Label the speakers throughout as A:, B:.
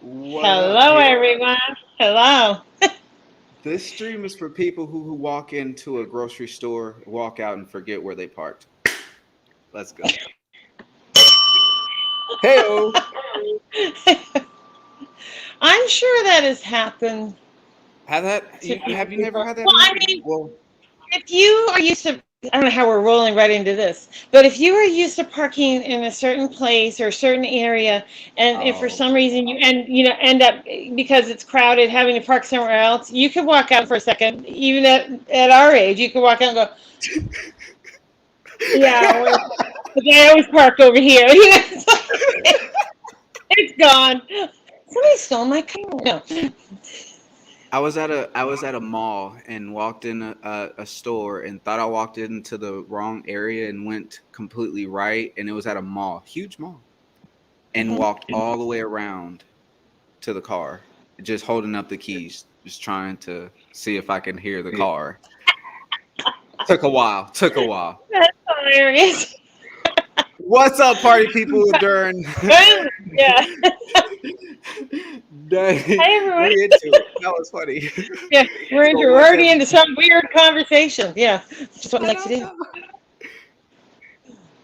A: What up?
B: Hello,
A: Hey,
B: everyone. Hello.
A: this stream is for people who walk into a grocery store, walk out, and forget where they parked. Let's go. Heyo.
B: I'm sure that has happened
A: Have that?
B: to
A: Have you never
B: people.
A: had that
B: Well, I
A: happen?
B: mean,
A: Well,
B: if you are used to, I don't know how we're rolling right into this, but if you are used to parking in a certain place or a certain area, and if for
A: oh,
B: some reason end up because it's crowded having to park somewhere else, you could walk out for a second. Even at our age, you could walk out and go, yeah, I always park over here. It's gone. Somebody stole my car. No.
A: I was at a mall and walked in a store and thought I walked into the wrong area and went completely right, and it was at a mall, huge mall, and
B: Mhm.
A: walked all the way around to the car, just holding up the keys, just trying to see if I can hear the car. Took a while. Took a while.
B: That's hilarious.
A: What's up, party people? During
B: Yeah. Hi, everyone.
A: we into it. That was funny.
B: Yeah,
A: So
B: we're
A: what's
B: already
A: every?
B: into some weird conversation. Yeah, just what I
A: I
B: like to
A: don't
B: do.
A: know.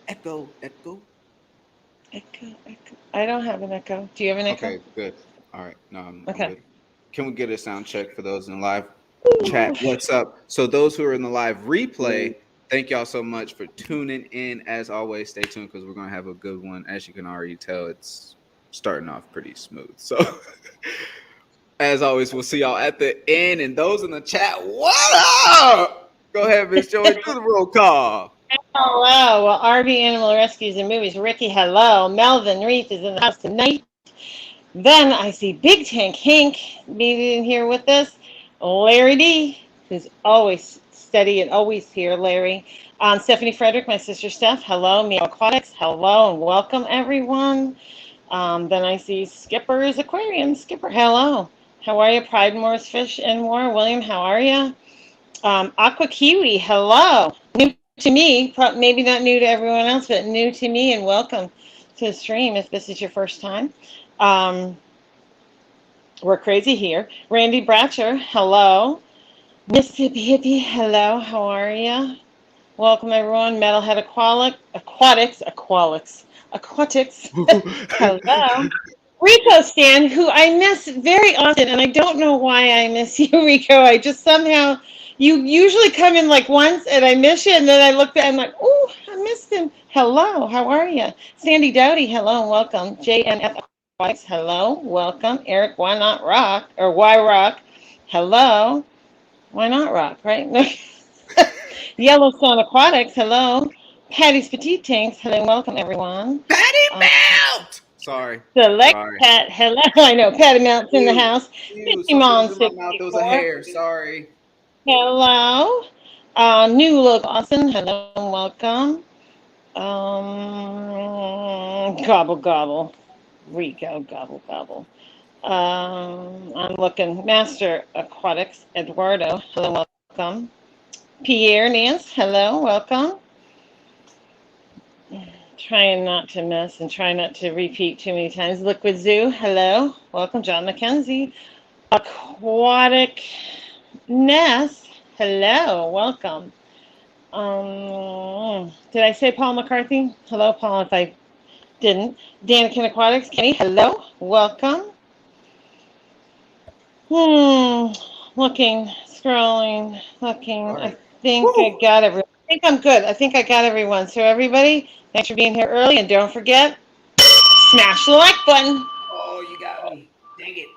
A: Echo, echo.
B: Echo, echo. I don't have an echo. Do you have an echo?
A: Okay, good. All right. No, I'm
B: Okay.
A: good. Can we get a sound check for those in the live chat? What's up? So those who are in the live replay, thank y'all so much for tuning in. As always, stay tuned because we're gonna have a good one. As you can already tell, it's starting off pretty smooth. So as always, we'll see y'all at the end. And those in the chat, what up? Go ahead, Miss Joey, do the roll call.
B: Hello. Well, RV Animal Rescues and Movies. Ricky, hello. Melvin Reith is in the house tonight. Then I see Big Tank Hank being here with us. Larry D, who's always steady and always here, Larry. Stephanie Frederick, my sister Steph. Hello. Meow Aquatics. Hello and welcome, everyone. Then I see Skipper's Aquarium. Skipper, hello. How are you? Pride Moore's Fish and More. William, how are you? Aqua Kiwi, hello. New to me, maybe not new to everyone else, but new to me, and welcome to the stream if this is your first time. Um, we're crazy here. Randy Bratcher, hello. Mississippi Hippie, hello. How are you? Welcome, everyone. Metalhead Aquatics. Hello. Rico Stan, who I miss very often, and I don't know why I miss you, Rico. I just somehow, you usually come in like once, and I miss you, and then I looked at, I'm like, oh, I missed him. Hello, how are you? Sandy Dowdy, hello, and welcome. JNF Aquatics, hello, welcome. Eric, why not rock, or why rock? Hello, why not rock, right? Yellowstone Aquatics, hello. Patty's Petite Tanks, hello, and welcome, everyone.
A: Patty
B: Um,
A: Mount. Sorry,
B: Select
A: sorry.
B: Pat, hello. I know Patty Mount's in the
A: Ew,
B: house.
A: ew.
B: Mickey
A: Something was
B: Mom
A: in my mouth. It was a
B: 64,
A: hair. Sorry.
B: hello. New Look Austin, hello and welcome. Gobble Gobble, Rico, Gobble Gobble. I'm looking, Master Aquatics, Eduardo, hello and welcome. Pierre Nance, hello, welcome. Trying not to miss and trying not to repeat too many times. Liquid Zoo, hello, welcome. John McKenzie. Aquatic Ness, hello, welcome. Did I say Paul McCarthy? Hello, Paul, if I didn't. Danikin Aquatics, Kenny, hello, welcome. Looking, scrolling, looking.
A: All
B: I
A: right.
B: think I
A: Woo.
B: got everyone. I think I'm good. I think I got everyone. So everybody, thanks for being here early, and don't forget, smash the like button.
A: Oh, you got me. Dang it.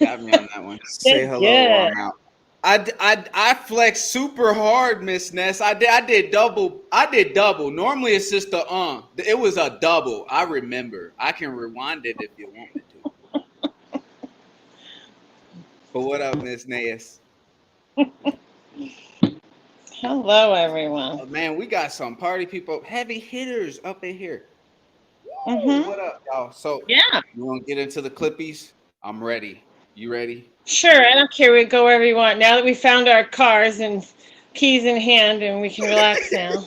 A: Got me on that one. Say
B: Good,
A: hello or
B: good.
A: I'm out. I flexed super hard, Miss Ness. I did double. I did double. Normally it's just a It was a double. I remember. I can rewind it if you want me to. But what up, Miss Ness?
B: Hello, everyone.
A: Oh, man, we got some party people, heavy hitters up in here. Woo!
B: Mm-hmm.
A: What up, y'all? So
B: Yeah.
A: you want to get into the clippies? I'm ready. You ready?
B: Sure. I don't care. We go wherever you want. Now that we found our cars and keys in hand, and we can relax now.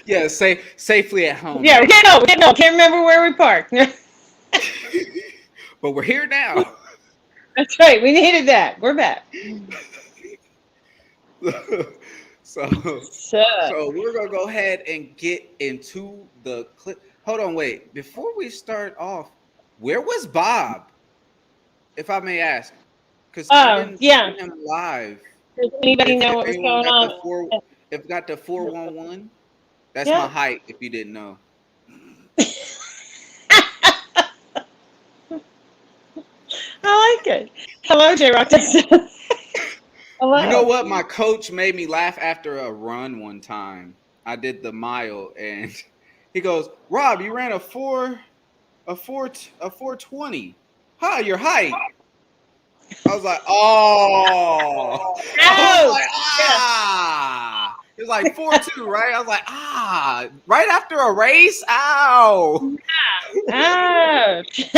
A: Yeah, safely at home.
B: Yeah, we didn't know. Can't remember where we parked.
A: But we're here now.
B: That's right. We needed that. We're back.
A: so
B: So,
A: so we're gonna go ahead and get into the clip. Hold on, wait. Before we start off, where was Bob? If I may ask, because I didn't
B: yeah.
A: see him live.
B: Does anybody know
A: If
B: what was
A: anyone
B: going
A: got the
B: on?
A: if got the 411, that's
B: Yeah.
A: my height. If you didn't know.
B: I like it. Hello, J Rock. Hello.
A: You know what? My coach made me laugh after a run one time. I did the mile, and he goes, "Rob, you ran a 420. Huh, your height." I was like, "Oh." I was like, "Ah." It was like 4.2, right? I was like, "Ah." Right after a race? Ow.
B: Ouch.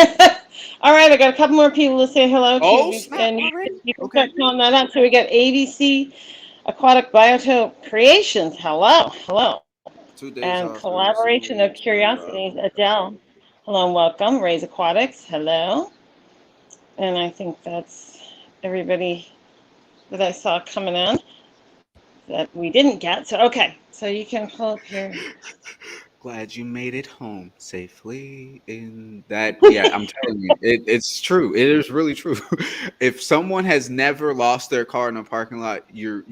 B: All right, I got a couple more people to say hello to.
A: Oh, snap
B: And
A: already?
B: you can
A: Okay.
B: start calling that out. So we got ABC Aquatic Biotope Creations. Hello.
A: 2 days
B: And
A: off.
B: Collaboration of Curiosities, Adele. Hello and welcome. Raise Aquatics. Hello. And I think that's everybody that I saw coming in that we didn't get. So, okay. So you can pull up here.
A: Glad you made it home safely. In that, yeah, I'm telling you, it's true. It is really true. If someone has never lost their car in a parking lot, you're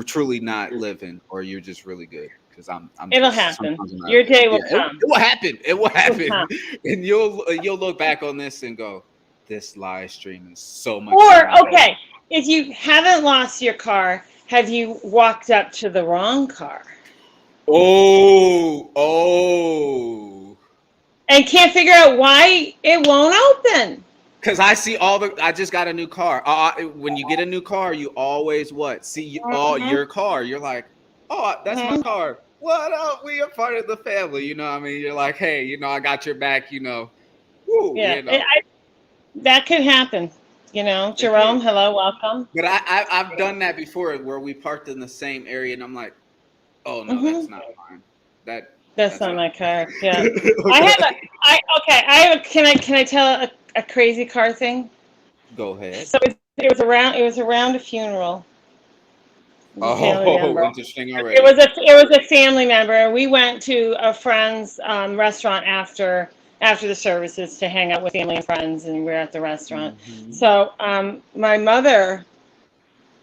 A: truly not living, or you're just really good. Because I'm
B: It'll
A: just,
B: happen.
A: sometimes I'm not.
B: Your day will
A: Yeah,
B: come.
A: it will happen. It will happen,
B: come.
A: and you'll look back on this and go, "This live stream is so much."
B: Or, okay, if you haven't lost your car, have you walked up to the wrong car?
A: Oh.
B: And can't figure out why it won't open.
A: Because I see I just got a new car. When you get a new car, you always see all your car. You're like, oh, that's my car. What up? We are part of the family. You know what I mean? You're like, hey, I got your back, Woo,
B: Yeah, that could happen. Jerome, hello, welcome.
A: But I've done that before where we parked in the same area and I'm like, oh, no, that's not mine.
B: That's not my car. Yeah. Can I tell a crazy car thing?
A: Go ahead.
B: So it was around a funeral.
A: Oh, interesting already.
B: It was a family member. We went to a friend's restaurant after the services to hang out with family and friends, and we're at the restaurant. Mm-hmm. So my mother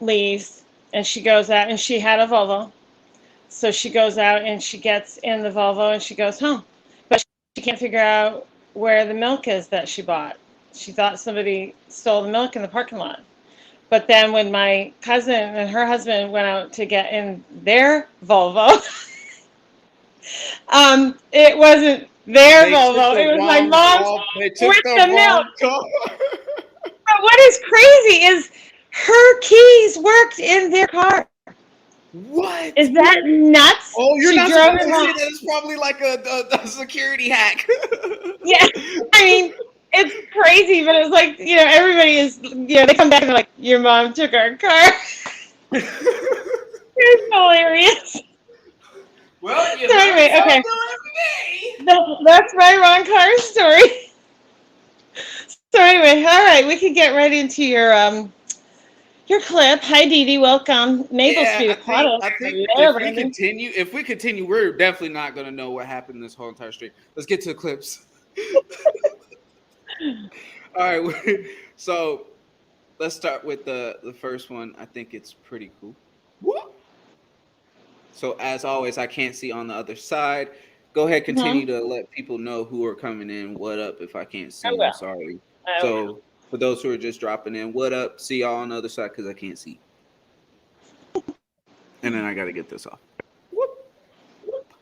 B: leaves, and she goes out, and she had a Volvo. So she goes out and she gets in the Volvo and she goes home. But she can't figure out where the milk is that she bought. She thought somebody stole the milk in the parking lot. But then when my cousin and her husband went out to get in their Volvo, it wasn't their Volvo. It was my mom's with the milk. But what is crazy is her keys worked in their car.
A: What?
B: Is that nuts?
A: Oh, you're not supposed to say that. It's probably like a security hack.
B: Yeah, I mean, it's crazy, but it's like, everybody is, they come back and they're like, your mom took our car. It's hilarious.
A: Well,
B: so anyway, okay. That's my wrong car story. So anyway, all right, we can get right into your clip. Hi, Dee Dee. Welcome. Maple Street Aquatics.
A: I think if we continue, we're definitely not going to know what happened this whole entire stream. Let's get to the clips. All right. So let's start with the first one. I think it's pretty cool. So as always, I can't see on the other side. Go ahead, continue to let people know who are coming in. What up? If I can't see, I'm sorry. So for those who are just dropping in, what up? See y'all on the other side because I can't see. And then I got to get this off.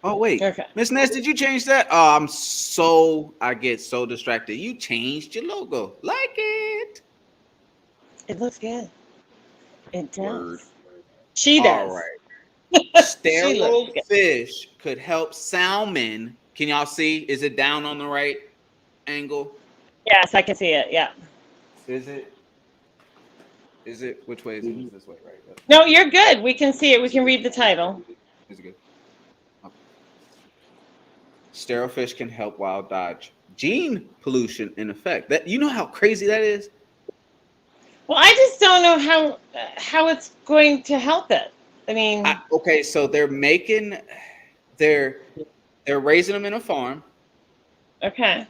A: Oh, wait. Okay. Miss Ness, did you change that? Oh, I get so distracted. You changed your logo. Like it.
B: It looks good. It does. Word. She does.
A: All right. Sterile fish could help salmon. Can y'all see? Is it down on the right angle?
B: Yes, I can see it. Yeah.
A: Is it? Which way is it? Is this way, right?
B: No, you're good. We can see it. We can read the title.
A: Is it good? Oh. sterile fish can help wild dodge gene pollution in effect. That you know how crazy that is?
B: Well, I just don't know how it's going to help it. I mean,
A: Okay, so they're raising them in a farm,
B: okay.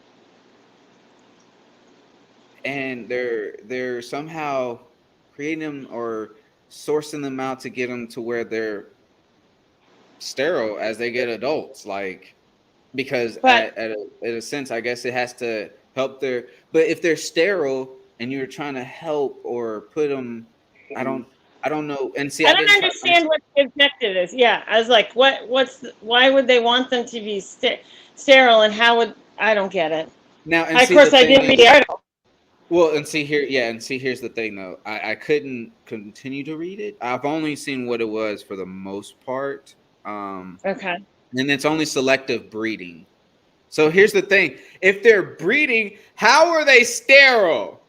A: and they're somehow creating them or sourcing them out to get them to where they're sterile as they get adults, like because
B: But
A: in a sense, I guess it has to help their. But if they're sterile and you're trying to help or put them, I don't I don't know. And see,
B: I
A: I
B: don't
A: didn't try.
B: understand what the objective is. Yeah, I was like, why would they want them to be sterile, and how would I don't get it.
A: Now and
B: Of
A: see the
B: course, I
A: thing
B: didn't read
A: is,
B: the article.
A: well, and see here, yeah, and see here's the thing though. I couldn't continue to read it. I've only seen what it was for the most part.
B: Okay.
A: And it's only selective breeding. So here's the thing: if they're breeding, how are they sterile?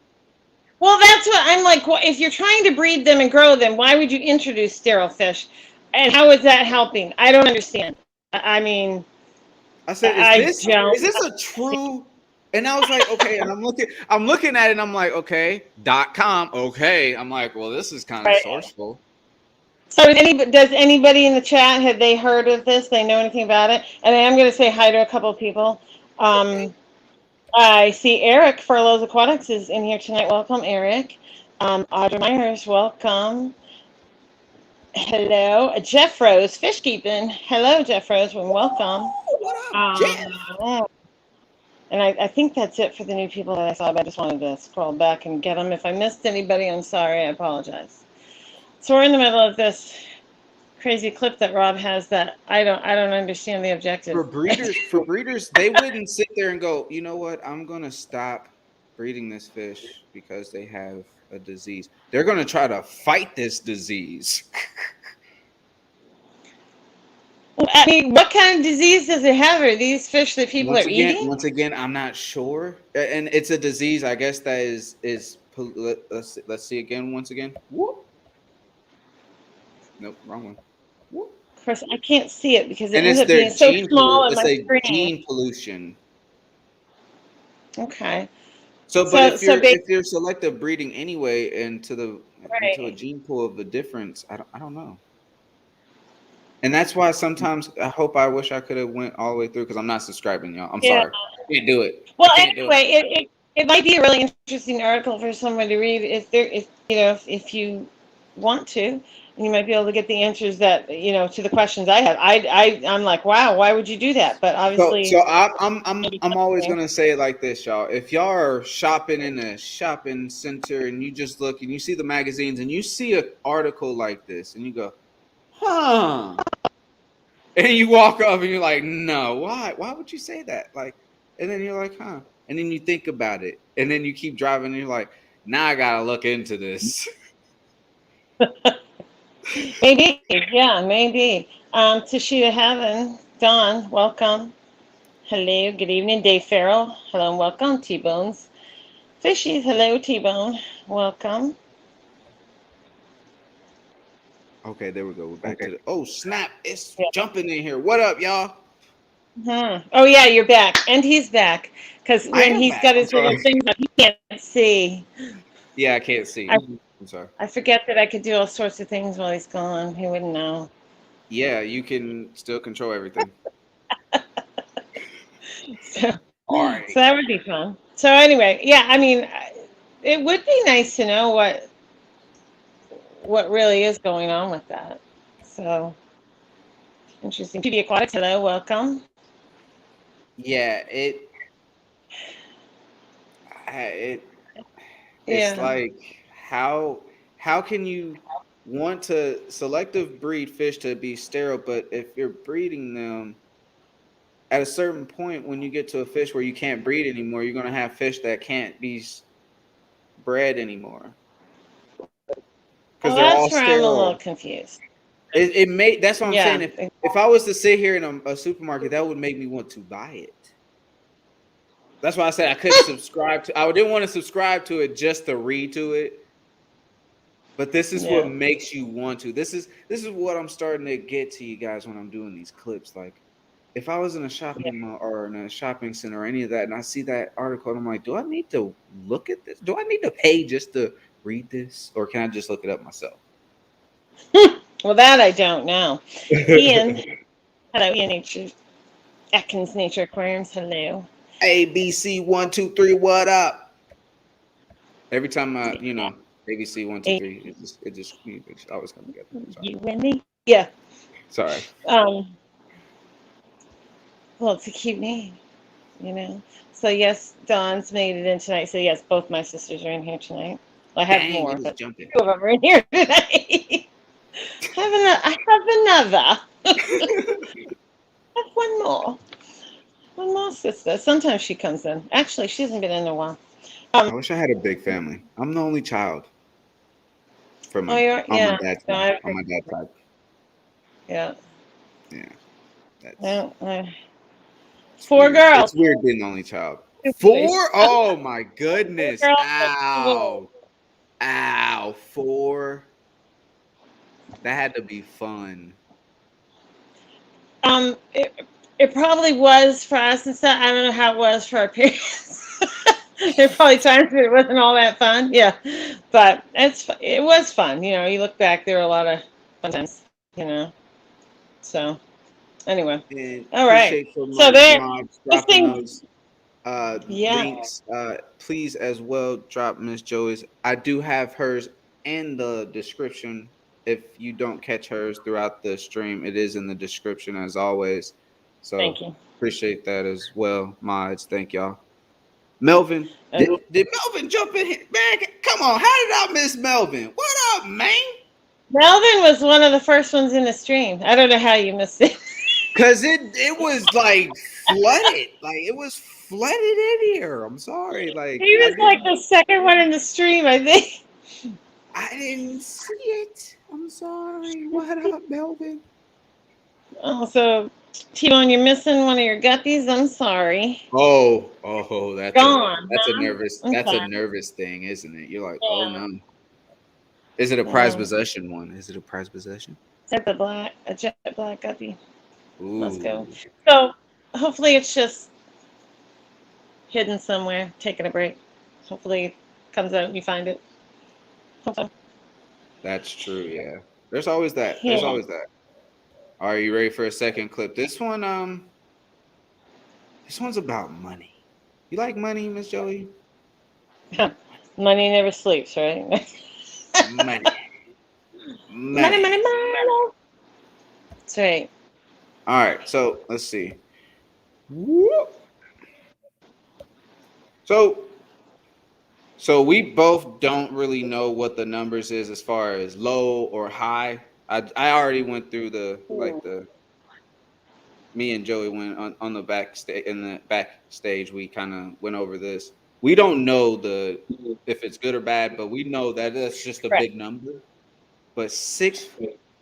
B: Well, that's what I'm like. If you're trying to breed them and grow them, why would you introduce sterile fish? And how is that helping? I don't understand. I mean,
A: I said,
B: I
A: is this a true? And I was like, okay, and I'm looking at it, and I'm like, okay, .com, okay. I'm like, well, this is kind of
B: Right.
A: sourceful.
B: So does anybody in the chat, have they heard of this? They know anything about it? And I am going to say hi to a couple of people. I see Eric Furloughs Aquatics is in here tonight. Welcome, Eric. Audra Myers, welcome. Hello. Jeff Rose, Fish Keeping. Hello, Jeff Rose, and welcome.
A: What up, Jeff?
B: And I think that's it for the new people that I saw, but I just wanted to scroll back and get them. If I missed anybody, I'm sorry. I apologize. So we're in the middle of this crazy clip that Rob has that I don't understand the objective.
A: For breeders, they wouldn't sit there and go, you know what, I'm gonna stop breeding this fish because they have a disease. They're gonna try to fight this disease.
B: I mean, what kind of disease does it have? Are these fish that people are eating?
A: Once again, I'm not sure, and it's a disease. I guess that is. Let's see again. Once again. Whoop. Nope, wrong one. Whoop.
B: Of course, I can't see it because it
A: And
B: ends
A: it's
B: up being so
A: gene
B: small on
A: it's
B: my
A: a
B: screen.
A: gene pollution.
B: Okay.
A: So, but if you're selective breeding anyway, into a gene pool of the difference, I don't know. And that's why sometimes I wish I could have went all the way through because I'm not subscribing, y'all. I'm sorry, can't do it.
B: Well, anyway, it might be a really interesting article for someone to read if you want to, and you might be able to get the answers that to the questions I have. I'm like, wow, why would you do that? But obviously,
A: so I'm always gonna say it like this, y'all. If y'all are shopping in a shopping center and you just look and you see the magazines and you see an article like this and you go, huh. And you walk up and you're like, no, why? Why would you say that? Like, and then you're like, huh? And then you think about it, and then you keep driving, and you're like, now I gotta look into this.
B: Maybe, yeah, maybe. Tashita Heaven, Dawn, welcome. Hello, good evening, Dave Farrell. Hello and welcome, T-Bones. Fishy, hello, T-Bone, welcome.
A: Okay, there we go. We're back to the. Oh snap! It's jumping in here. What up, y'all?
B: Oh yeah, you're back, and he's back because when he's got his little things up, he can't see.
A: Yeah, I can't see. I'm sorry.
B: I forget that I could do all sorts of things while he's gone. He wouldn't know.
A: Yeah, you can still control everything.
B: So that would be fun. So anyway, yeah, I mean, it would be nice to know what really is going on with that. So interesting. PD Aquatics, hello, welcome.
A: Yeah, it's like how can you want to selective breed fish to be sterile, but if you're breeding them at a certain point when you get to a fish where you can't breed anymore, you're going to have fish that can't be bred anymore.
B: Well, that's where I'm a little confused.
A: That's what I'm saying. If I was to sit here in a supermarket, that would make me want to buy it. That's why I said I couldn't subscribe to. I didn't want to subscribe to it just to read to it. But this is what makes you want to. This is what I'm starting to get to you guys when I'm doing these clips. Like, if I was in a shopping mall or in a shopping center or any of that, and I see that article, and I'm like, do I need to look at this? Do I need to pay just to read this, or can I just look it up myself?
B: Well, that I don't know. Ian, hello, Ian Nature, Atkins Nature Aquariums, hello.
A: ABC 123, what up? Every time ABC 123, it just always comes together. Sorry.
B: You and me? Yeah.
A: Sorry.
B: Well, it's a cute name, you know. So yes, Dawn's made it in tonight. So yes, both my sisters are in here tonight. Well, I have
A: Dang,
B: more,
A: it was
B: but
A: jumping.
B: 2 of them are in here tonight. I have another. I have one more. One more sister. Sometimes she comes in. Actually, she hasn't been in a while.
A: I wish I had a big family. I'm the only child from
B: Oh, you're,
A: on my
B: yeah.
A: dad's
B: No,
A: side. On my dad's side.
B: yeah.
A: Yeah. That's,
B: Well,
A: it's
B: 4
A: weird.
B: girls.
A: It's weird being the only child.
B: Two
A: 4?
B: boys.
A: Oh my goodness.
B: 4 girls.
A: Ow. Ow. 4. That had to be fun.
B: It probably was for us and stuff. I don't know how it was for our parents. There are probably times that it wasn't all that fun. Yeah, but it was fun. You know, you look back, there were a lot of fun times. You know, so anyway,
A: And
B: all right.
A: appreciate so much,
B: So there,
A: mods,
B: this
A: dropping
B: thing,
A: those
B: yeah.
A: links. Please as well drop Miss Joey's. I do have hers in the description. If you don't catch hers throughout the stream, it is in the description as always. So
B: Thank you.
A: appreciate that as well, mods. Thank y'all. Melvin, did Melvin jump in here? Man, come on. How did I miss Melvin? What up, man?
B: Melvin was one of the first ones in the stream. I don't know how you missed it.
A: Cause it was like flooded. Like it was flooded in here. I'm sorry. Like
B: He was like the second one in the stream, I think.
A: I didn't see it. I'm sorry. What up, Melvin?
B: Oh, so T-Bone, you're missing one of your guppies. I'm sorry.
A: Oh, that's
B: Gone.
A: a nervous thing, isn't it? You're like, oh no. Is it a prized possession one? Is it a prized possession?
B: It's a jet black guppy.
A: Ooh.
B: Let's go. So hopefully it's just hidden somewhere, taking a break. Hopefully it comes out and you find it. Hopefully.
A: That's true, yeah. There's always that.
B: Yeah.
A: There's always that. Are you ready for a second clip? This one's about money. You like money, Miss Joey?
B: Money never sleeps, right?
A: Money.
B: Money. That's right.
A: All right, so let's see. Whoop. So we both don't really know what the numbers is as far as low or high. I already went through me and Joey went on the backstage. In the backstage, we kind of went over this. We don't know if it's good or bad, but we know that that's just a big number. But 6,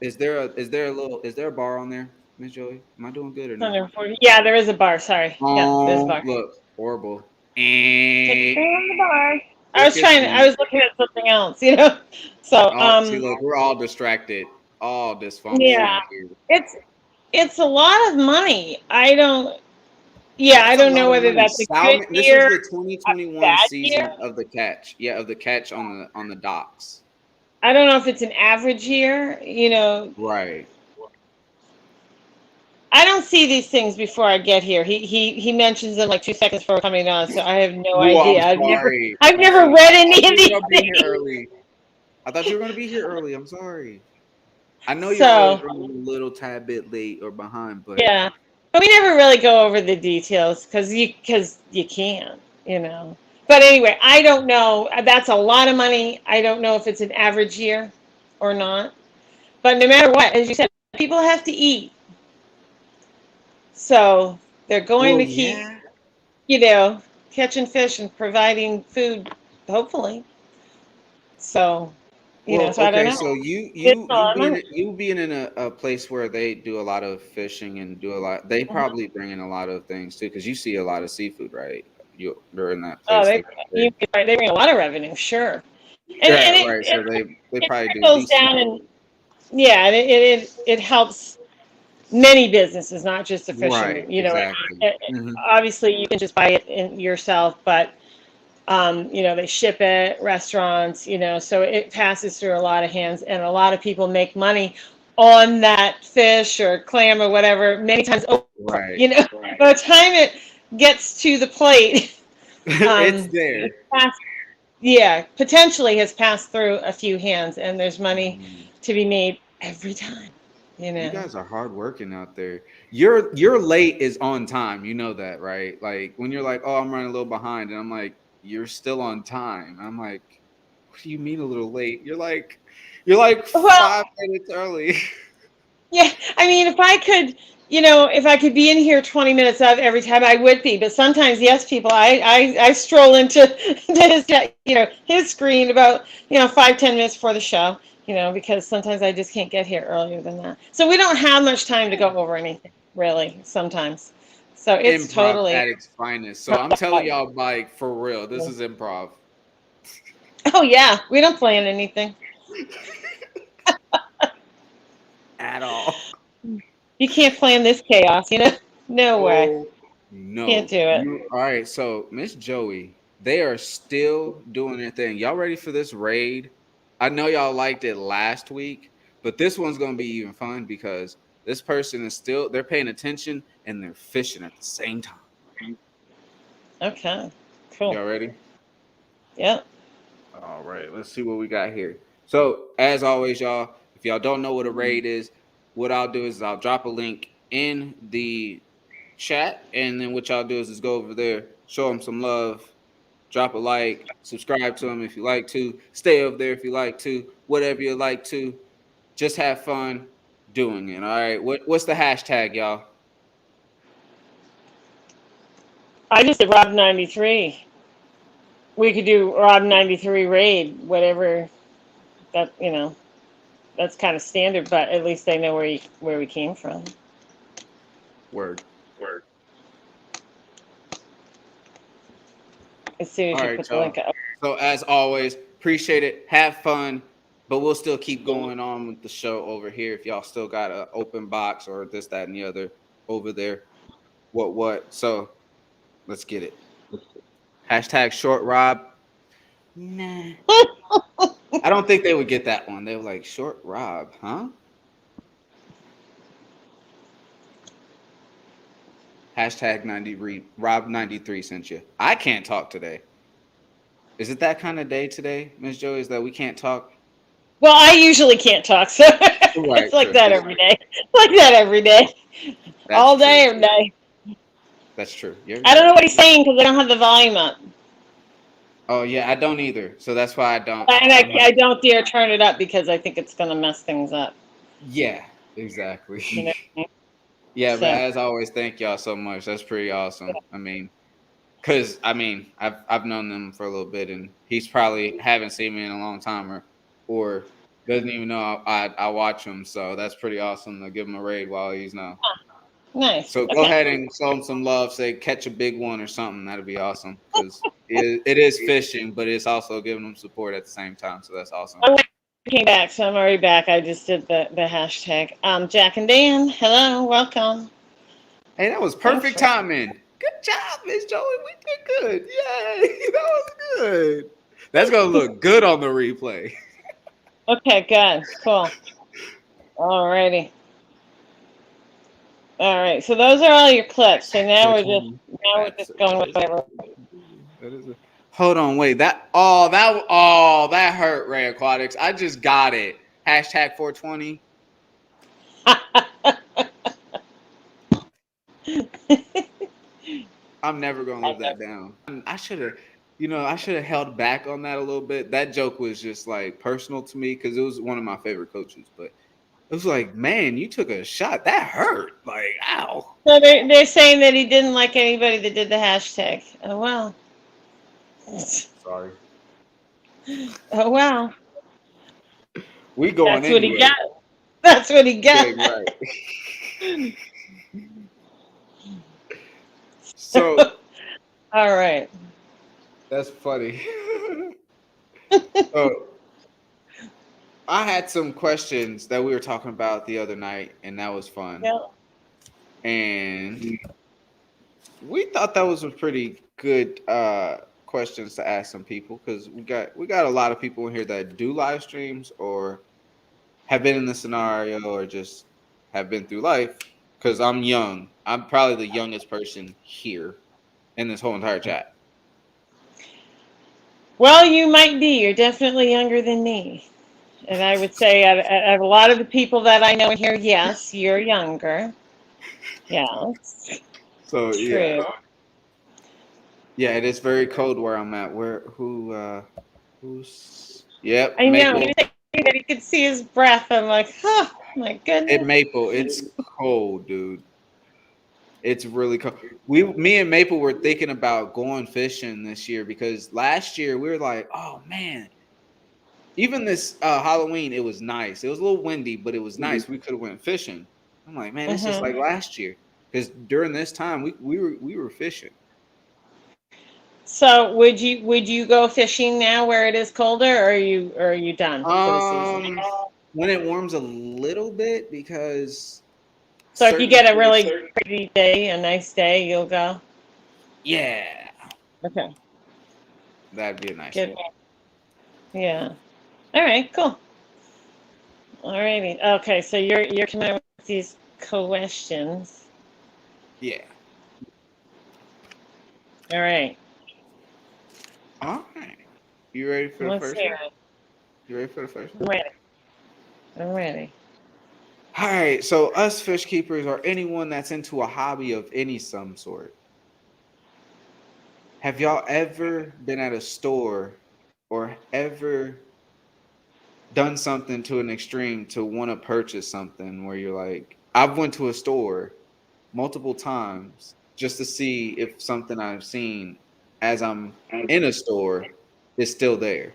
A: is there a bar on there, Miss Joey? Am I doing good or not?
B: 140. Yeah, there is a bar. Sorry. Yeah, there's a bar.
A: Look, horrible.
B: Stay on the bar. I was looking at something else, you know. So
A: see, look, we're all distracted, all dysfunctional.
B: Yeah, it's a lot of money. I don't know whether that's a good year.
A: This is the 2021 season of the catch. Yeah, of the catch on the docks.
B: I don't know if it's an average year, you know.
A: Right.
B: I don't see these things before I get here. He mentions them like 2 seconds before coming on, so I have no idea. I've never read any of these things.
A: I thought you were going to be here early. I'm sorry. I know you're a little tad bit late or behind, but
B: yeah, but we never really go over the details because you can't, you know. But anyway, I don't know. That's a lot of money. I don't know if it's an average year or not. But no matter what, as you said, people have to eat. So they're going to keep, you know, catching fish and providing food, hopefully. So, you know, so I don't know.
A: So you being in a place where they do a lot of fishing and do a lot, they probably bring in a lot of things too, because you see a lot of seafood, right? You're in that place.
B: Oh, they bring a lot of revenue, sure.
A: Right. So they probably do
B: goes down and it helps many businesses, not just the
A: Right.
B: fishermen.
A: Exactly. Hmm.
B: Obviously you can just buy it in yourself, but they ship it, restaurants, so it passes through a lot of hands, and a lot of people make money on that fish or clam or whatever many times over.
A: Right.
B: By the time it gets to the plate,
A: It's
B: it's
A: there.
B: passed, yeah, potentially has passed through a few hands, and there's money
A: Mhm.
B: to be made every time. You
A: You
B: know.
A: guys are hard working out there. Your late is on time. You know that, right? Like when you're like, "Oh, I'm running a little behind," and I'm like, "You're still on time." I'm like, "What do you mean a little late?" You're like
B: Well,
A: 5 minutes early.
B: yeah, I mean, if I could be in here 20 minutes of every time, I would be. But sometimes, yes, people, I stroll into to his screen about 5-10 minutes before the show, because sometimes I just can't get here earlier than that. So we don't have much time to go over anything, really. Sometimes, so it's
A: Improv
B: totally.
A: at its finest. So I'm telling y'all, like for real, this is improv
B: Oh yeah, we don't plan anything.
A: at all.
B: You can't plan this chaos. No way.
A: Oh
B: Can't
A: no.
B: do it.
A: You all right, so Miss Joey, they are still doing their thing. Y'all ready for this raid? I know y'all liked it last week, but this one's gonna be even fun because this person is still they're paying attention and they're fishing at the same time.
B: Okay. Cool.
A: Y'all ready?
B: Yep.
A: All right, let's see what we got here. So, as always, y'all, if y'all don't know what a raid is, what I'll do is I'll drop a link in the chat, and then what y'all do is just go over there, show them some love, drop a like, subscribe to them if you like to, stay over there if you like to, whatever you like to. Just have fun doing it. All right. What's the hashtag, y'all?
B: I just did Rob 93. We could do Rob 93 raid, whatever that, that's kind of standard, but at least they know where we came from.
A: Word.
B: As soon as
A: All
B: you
A: right,
B: put the
A: y'all.
B: link up.
A: So as always, appreciate it. Have fun, but we'll still keep going on with the show over here. If y'all still got an open box or this, that, and the other over there, what? So let's get it. Hashtag short Rob. Nah, I don't think they would get that one. They were like short Rob, huh? Hashtag Rob 93 sent you. I can't talk today. Is it that kind of day today, Miss Joey? Is that we can't talk?
B: Well, I usually can't talk, so
A: Right,
B: it's like
A: true.
B: that every day. Like that every day.
A: That's
B: All
A: true.
B: day, every day.
A: That's true. You're
B: I don't know
A: right.
B: what he's saying because I don't have the volume up.
A: Oh yeah, I don't either. So that's why I don't.
B: And
A: I'm like,
B: I don't dare turn it up because I think it's going to mess things up.
A: yeah, exactly.
B: You know?
A: Yeah, but
B: So,
A: as always, thank y'all so much. That's pretty awesome. I mean, cause I mean, I've known them for a little bit, and he's probably haven't seen me in a long time, or doesn't even know I watch him. So that's pretty awesome to give him a raid while he's now.
B: nice.
A: So go
B: Okay.
A: ahead and show him some love. Say catch a big one or something. That'd be awesome because it is fishing, but it's also giving them support at the same time. So that's awesome.
B: I came back, so I'm already back. I just did the hashtag. Jack and Dan, hello, welcome.
A: Hey, that was
B: Thanks
A: perfect
B: for.
A: timing. Good job, Miss Joey. We did good. Yay, that was good. That's gonna look good on the replay.
B: Okay, good, cool. Alrighty. All right, so those are all your clips. So now we're just going with whatever.
A: That is hold on, wait. That hurt, Ray Aquatics. I just got it. Hashtag 420. I'm never gonna live that down. I should have, I should have held back on that a little bit. That joke was just like personal to me because it was one of my favorite coaches. But it was like, man, you took a shot. That hurt. Like, ow.
B: So they're saying that he didn't like anybody that did the hashtag. Oh well.
A: Sorry.
B: Oh well.
A: We going
B: That's what he
A: anyway.
B: got. That's what he got.
A: Dang right. So
B: All right.
A: that's funny. Oh, I had some questions that we were talking about the other night, and that was fun.
B: Yeah.
A: and we thought that was a pretty good questions to ask some people because we got a lot of people in here that do live streams or have been in the scenario or just have been through life. Because I'm young, I'm probably the youngest person here in this whole entire chat.
B: Well, you might be. You're definitely younger than me. And I would say out of a lot of the people that I know in here, yes, you're younger. Yeah,
A: So
B: true.
A: yeah, it is very cold where I'm at. Who's? Yep,
B: I know.
A: Maple.
B: You said that he could see his breath. I'm like, oh, my goodness.
A: Maple, it's cold, dude. It's really cold. Me and Maple were thinking about going fishing this year because last year we were like, oh man. Even this Halloween, it was nice. It was a little windy, but it was nice. We could have went fishing. I'm like, man, it's just like last year because during this time we were fishing.
B: So would you go fishing now where it is colder, or are you done for the season?
A: When it warms a little bit because.
B: So if you get a really pretty day, a nice day, you'll go?
A: Yeah.
B: Okay.
A: That'd be a nice
B: Good.
A: day.
B: Yeah. All right, cool. All righty. Okay, so you're coming up with these questions.
A: Yeah.
B: All right.
A: All right. You ready for the first one? You ready for the first one?
B: I'm ready.
A: All right. So us fish keepers or anyone that's into a hobby of some sort. Have y'all ever been at a store or ever done something to an extreme to want to purchase something where you're like, I've went to a store multiple times just to see if something I've seen as I'm in a store is still there.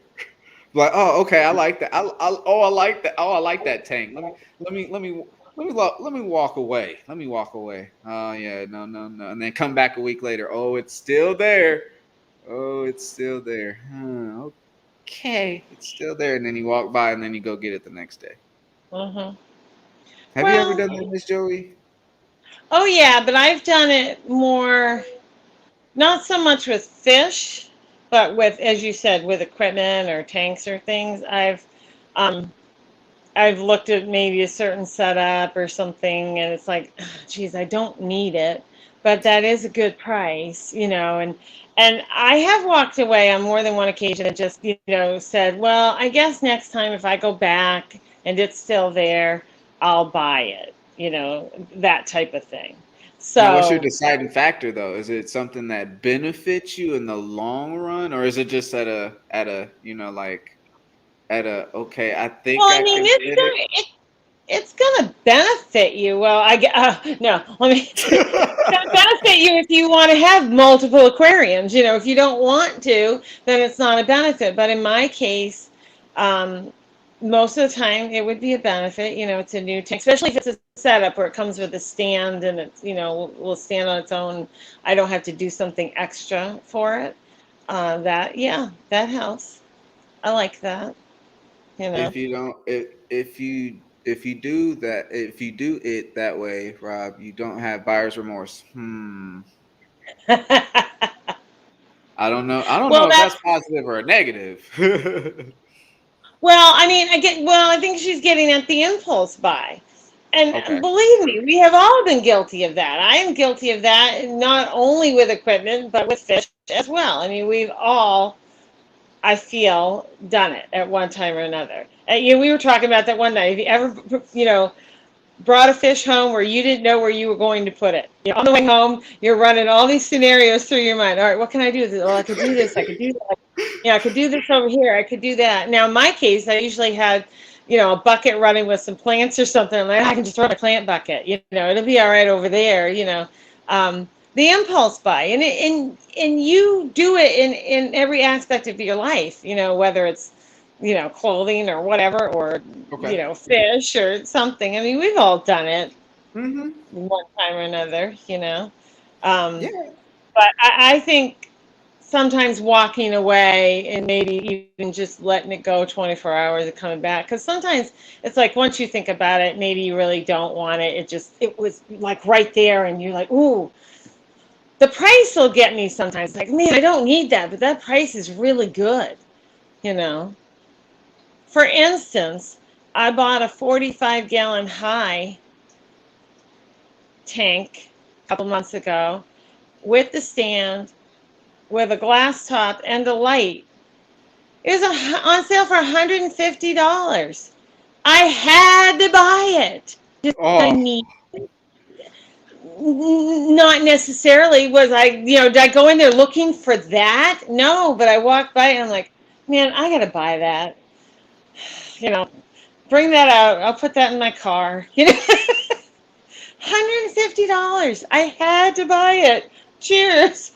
A: Like, oh, okay, I like that. I like that. Oh, I like that tank. Let me walk away. Let me walk away. Oh yeah, no. And then come back a week later. Oh, it's still there. Oh, it's still there. Okay, it's still there. And then you walk by and then you go get it the next day.
B: Mm-hmm.
A: Have you ever done that, Miss Joey?
B: Oh yeah, but I've done it more, not so much with fish, but with, as you said, with equipment or tanks or things. I've looked at maybe a certain setup or something, and it's like, geez, I don't need it, but that is a good price, and I have walked away on more than one occasion and just, said, well, I guess next time if I go back and it's still there, I'll buy it, that type of thing.
A: Now, what's your
B: So,
A: deciding factor though? Is it something that benefits you in the long run, or is it just at a like at a okay? I think
B: well,
A: I
B: I mean,
A: can get it.
B: it's gonna benefit you. Well, no, let me. It's gonna benefit you if you want to have multiple aquariums. If you don't want to, then it's not a benefit. But in my case, most of the time it would be a benefit. It's a new tank, especially if it's a setup where it comes with a stand and it's will stand on its own. I don't have to do something extra for it. That helps. I like that.
A: If you don't, if you do that, if you do it that way, Rob, you don't have buyer's remorse. I don't know. I don't
B: Well,
A: know if that's positive or a negative.
B: well, I mean, I think she's getting at the impulse buy. And
A: Okay.
B: believe me, we have all been guilty of that. I am guilty of that, not only with equipment, but with fish as well. I mean, we've all, I feel, done it at one time or another. We were talking about that one night. Have you ever, brought a fish home where you didn't know where you were going to put it? On the way home, you're running all these scenarios through your mind. All right, what can I do with it? Well, I could do this. I could do that. I could do this over here. I could do that. Now, in my case, I usually had, a bucket running with some plants or something. I'm like, I can just throw my plant bucket. It'll be all right over there. The impulse buy, and you do it in every aspect of your life. Whether it's clothing or whatever, or
A: Okay.
B: fish or something. I mean, we've all done it
A: Mm-hmm.
B: one time or another.
A: Yeah.
B: But I think sometimes walking away and maybe even just letting it go 24 hours and coming back. Because sometimes it's like once you think about it, maybe you really don't want it. It was like right there and you're like, ooh, the price will get me sometimes. Like, man, I don't need that, but that price is really good, you know. For instance, I bought a 45-gallon high tank a couple months ago with the stand, with a glass top and a light. It was on sale for $150. I had to buy it. I
A: Oh,
B: need, not necessarily was I, did I go in there looking for that? No, but I walked by and I'm like, man, I got to buy that. Bring that out. I'll put that in my car. $150. I had to buy it. Cheers.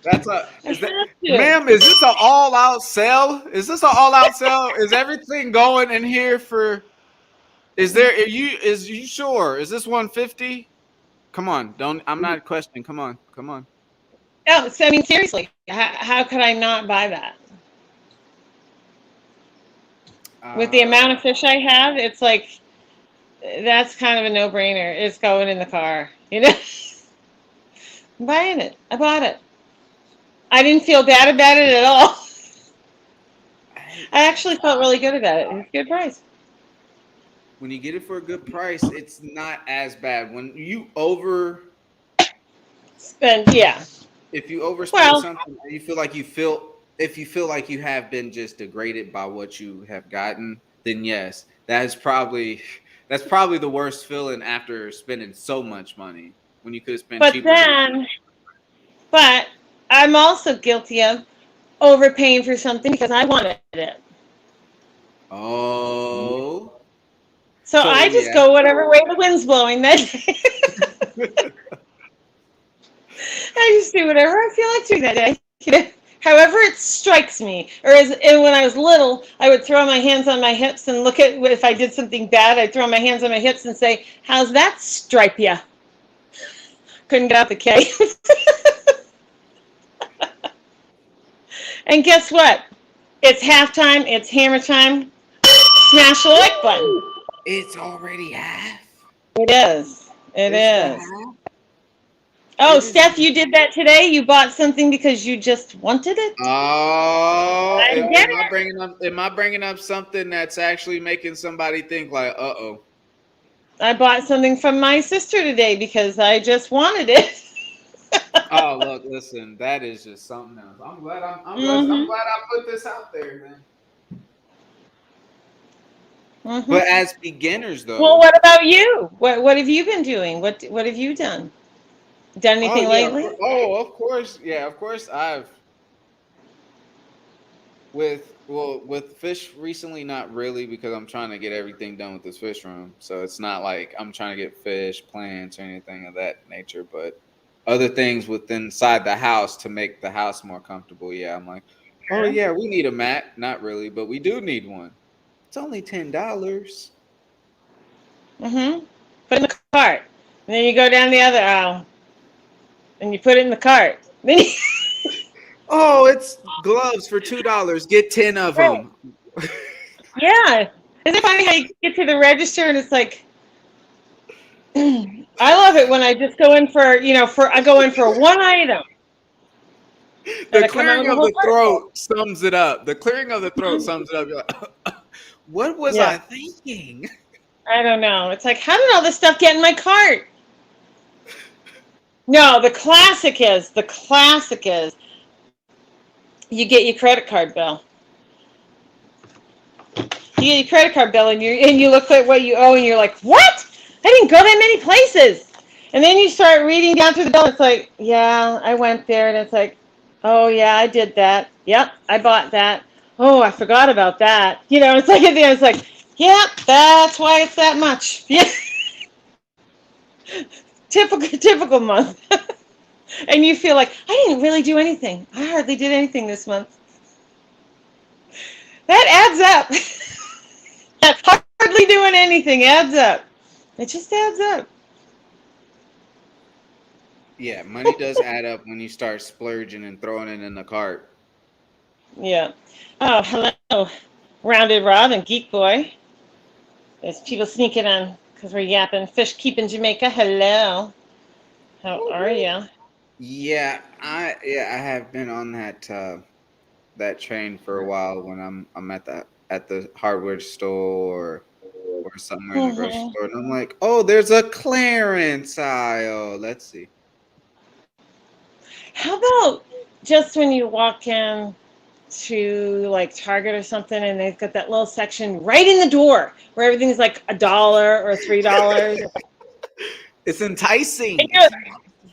A: that's a
B: I
A: is that,
B: had to.
A: ma'am? Is this an all-out sale? Is this an all-out sale? Is everything going in here for? Is you sure? Is this 150? Come on, don't. I'm not questioning. Come on, come on.
B: Oh, so I mean, seriously, how could I not buy that? With the amount of fish I have, it's like, that's kind of a no-brainer. It's going in the car. I'm buying it. I bought it. I didn't feel bad about it at all. I actually felt really good about it. It was a good price.
A: When you get it for a good price, it's not as bad. When you over,
B: Yeah.
A: if you overspend
B: Well,
A: something, and if you feel like you have been just degraded by what you have gotten, then yes, that's probably the worst feeling after spending so much money when you could spend
B: but
A: cheaper.
B: but I'm also guilty of overpaying for something because I wanted it.
A: Oh,
B: So
A: so
B: I just
A: yeah.
B: go whatever way the wind's blowing that day. I just do whatever I feel like doing that day. However it strikes me. And when I was little, I would throw my hands on my hips and look at, if I did something bad, I'd throw my hands on my hips and say, how's that stripe ya? Couldn't get out the K. And guess what? It's halftime. It's hammer time. Smash the like button.
A: It's already half.
B: It is. It
A: It's the
B: is.
A: half.
B: Oh,
A: It is.
B: Steph, you did that today? You bought something because you just wanted it?
A: Oh,
B: I get
A: am I
B: it.
A: bringing up? Am I bringing up something that's actually making somebody think like, "Uh-oh"?
B: I bought something from my sister today because I just wanted it.
A: Oh, look, listen, that is just something else. I'm
B: Mm-hmm.
A: glad I put this out there, man.
B: Mm-hmm.
A: But as beginners,
B: Well,
A: though,
B: what about you? What have you been doing? What have you done? Done
A: oh
B: anything
A: yeah,
B: lately?
A: of course, yeah, of course, I've with fish recently, not really, because I'm trying to get everything done with this fish room. So it's not like I'm trying to get fish, plants, or anything of that nature. But other things within inside the house to make the house more comfortable. Yeah, I'm like, oh yeah, we need a mat. Not really, but we do need one. It's only $10.
B: Mm-hmm. Put it in the cart. And then you go down the other aisle and you put it in the cart. Then you,
A: Oh, it's gloves for $2. Get 10 of them.
B: yeah. Isn't it funny how you get to the register and it's like, I love it when I just go in I go in for one item. And
A: The
B: I come out
A: clearing
B: with a
A: of
B: whole
A: the
B: cart full.
A: throat sums it up. The clearing of the throat sums it up. You're like, what was
B: Yeah.
A: I thinking?
B: I don't know. It's like, how did all this stuff get in my cart? No, the classic is you get your credit card bill. You get your credit card bill and you look at what you owe and you're like, what? I didn't go that many places. And then you start reading down through the bill. And it's like, yeah, I went there. And it's like, oh yeah, I did that. Yep, I bought that. Oh, I forgot about that. It's like at the end, it's like, yep, that's why it's that much. Yeah, typical month. And you feel like, I didn't really do anything. I hardly did anything this month. That adds up. That hardly doing anything adds up. It just adds up.
A: Yeah, money does add up when you start splurging and throwing it in the cart.
B: Yeah. Oh, hello, Rounded Rob and Geek Boy. There's people sneaking on because we're yapping. Fish Keep in Jamaica. Hello. How are you?
A: Yeah, I have been on that train for a while when I'm at the hardware store or somewhere in the grocery
B: Hmm.
A: store and I'm like, oh, there's a clearance aisle. Let's see.
B: How about just when you walk in to like Target or something and they've got that little section right in the door where everything's like $1 or $3.
A: It's
B: And
A: enticing.
B: you're,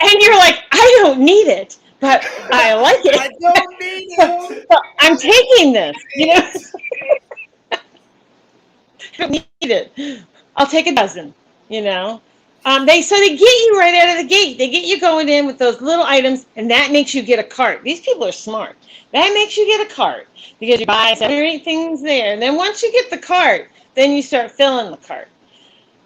B: and you're like, I don't need it, but I like it.
A: I don't need it.
B: So I'm taking this,
A: It.
B: I don't need it. I'll take a dozen, you know. They get you right out of the gate. They get you going in with those little items, and that makes you get a cart. These people are smart. That makes you get a cart because you buy 7 or 8 things there, and then once you get the cart, then you start filling the cart.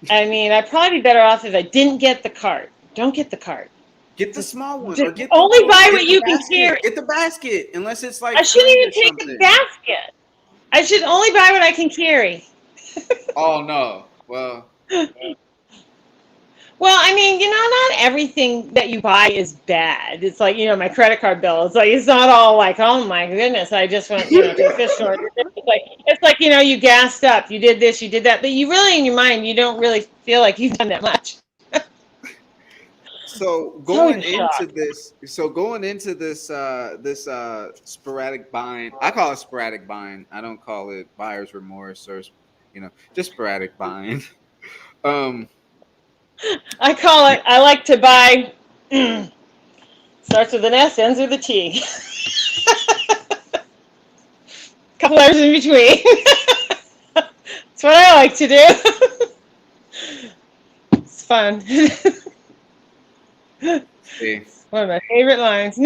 B: I mean, I'd probably be better off if I didn't get the cart. Don't get the cart.
A: Get the
B: Just,
A: small one
B: just
A: or get the
B: only
A: little
B: buy what
A: get the
B: you can
A: basket.
B: carry.
A: Get the basket unless it's
B: I
A: like
B: shouldn't
A: free
B: even
A: or
B: take the
A: something.
B: basket. I should only buy what I can carry.
A: Oh no. Well,
B: Well, I mean, not everything that you buy is bad. It's like, my credit card bill. It's like, it's not all like, oh my goodness, I just went, to the fish store. It's like, you gassed up, you did this, you did that, but you really, in your mind, you don't really feel like you've done that much.
A: so
B: It's always
A: going
B: a
A: into
B: shock.
A: this, so going into this sporadic buying, I call it sporadic buying. I don't call it buyer's remorse or just sporadic buying. Um,
B: I like to buy, starts with an S, ends with a T. Couple letters in between. That's what I like to do. It's fun.
A: see.
B: One of my favorite lines.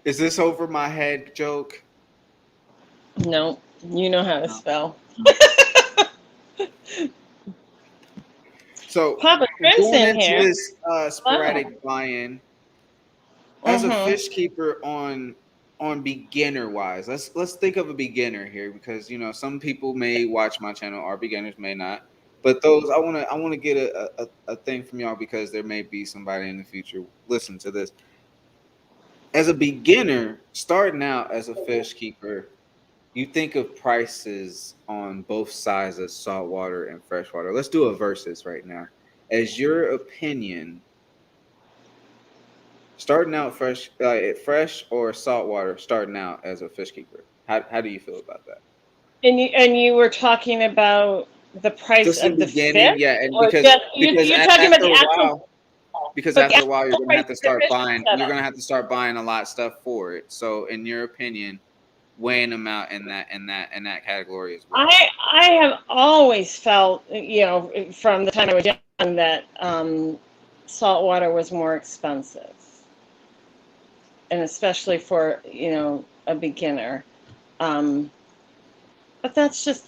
A: Is this over my head joke?
B: No, you know how to
A: No.
B: spell.
A: So
B: Papa Shrimp's
A: going
B: in
A: into
B: here.
A: this
B: Wow.
A: sporadic buy-in as a
B: Mm-hmm.
A: fish keeper on beginner wise, let's think of a beginner here because some people may watch my channel, our beginners may not. But those I want to get a thing from y'all because there may be somebody in the future listen to this. As a beginner starting out as a fish keeper, you think of prices on both sides of saltwater and freshwater. Let's do a versus right now. As your opinion, starting out fresh or saltwater, starting out as a fish keeper. How do you feel about that?
B: And you were talking about the price
A: Just in
B: of
A: the
B: the fish,
A: beginning, yeah, and
B: or
A: because
B: just
A: because
B: you're talking about
A: after
B: the
A: a
B: actual,
A: while, because
B: but the
A: after a while
B: actual price of the fish
A: you're
B: setup.
A: gonna have to start buying a lot of stuff for it. So, in your opinion, weighing them out in that category as well.
B: I have always felt, from the time I was young, that salt water was more expensive, and especially for a beginner. Um, but that's just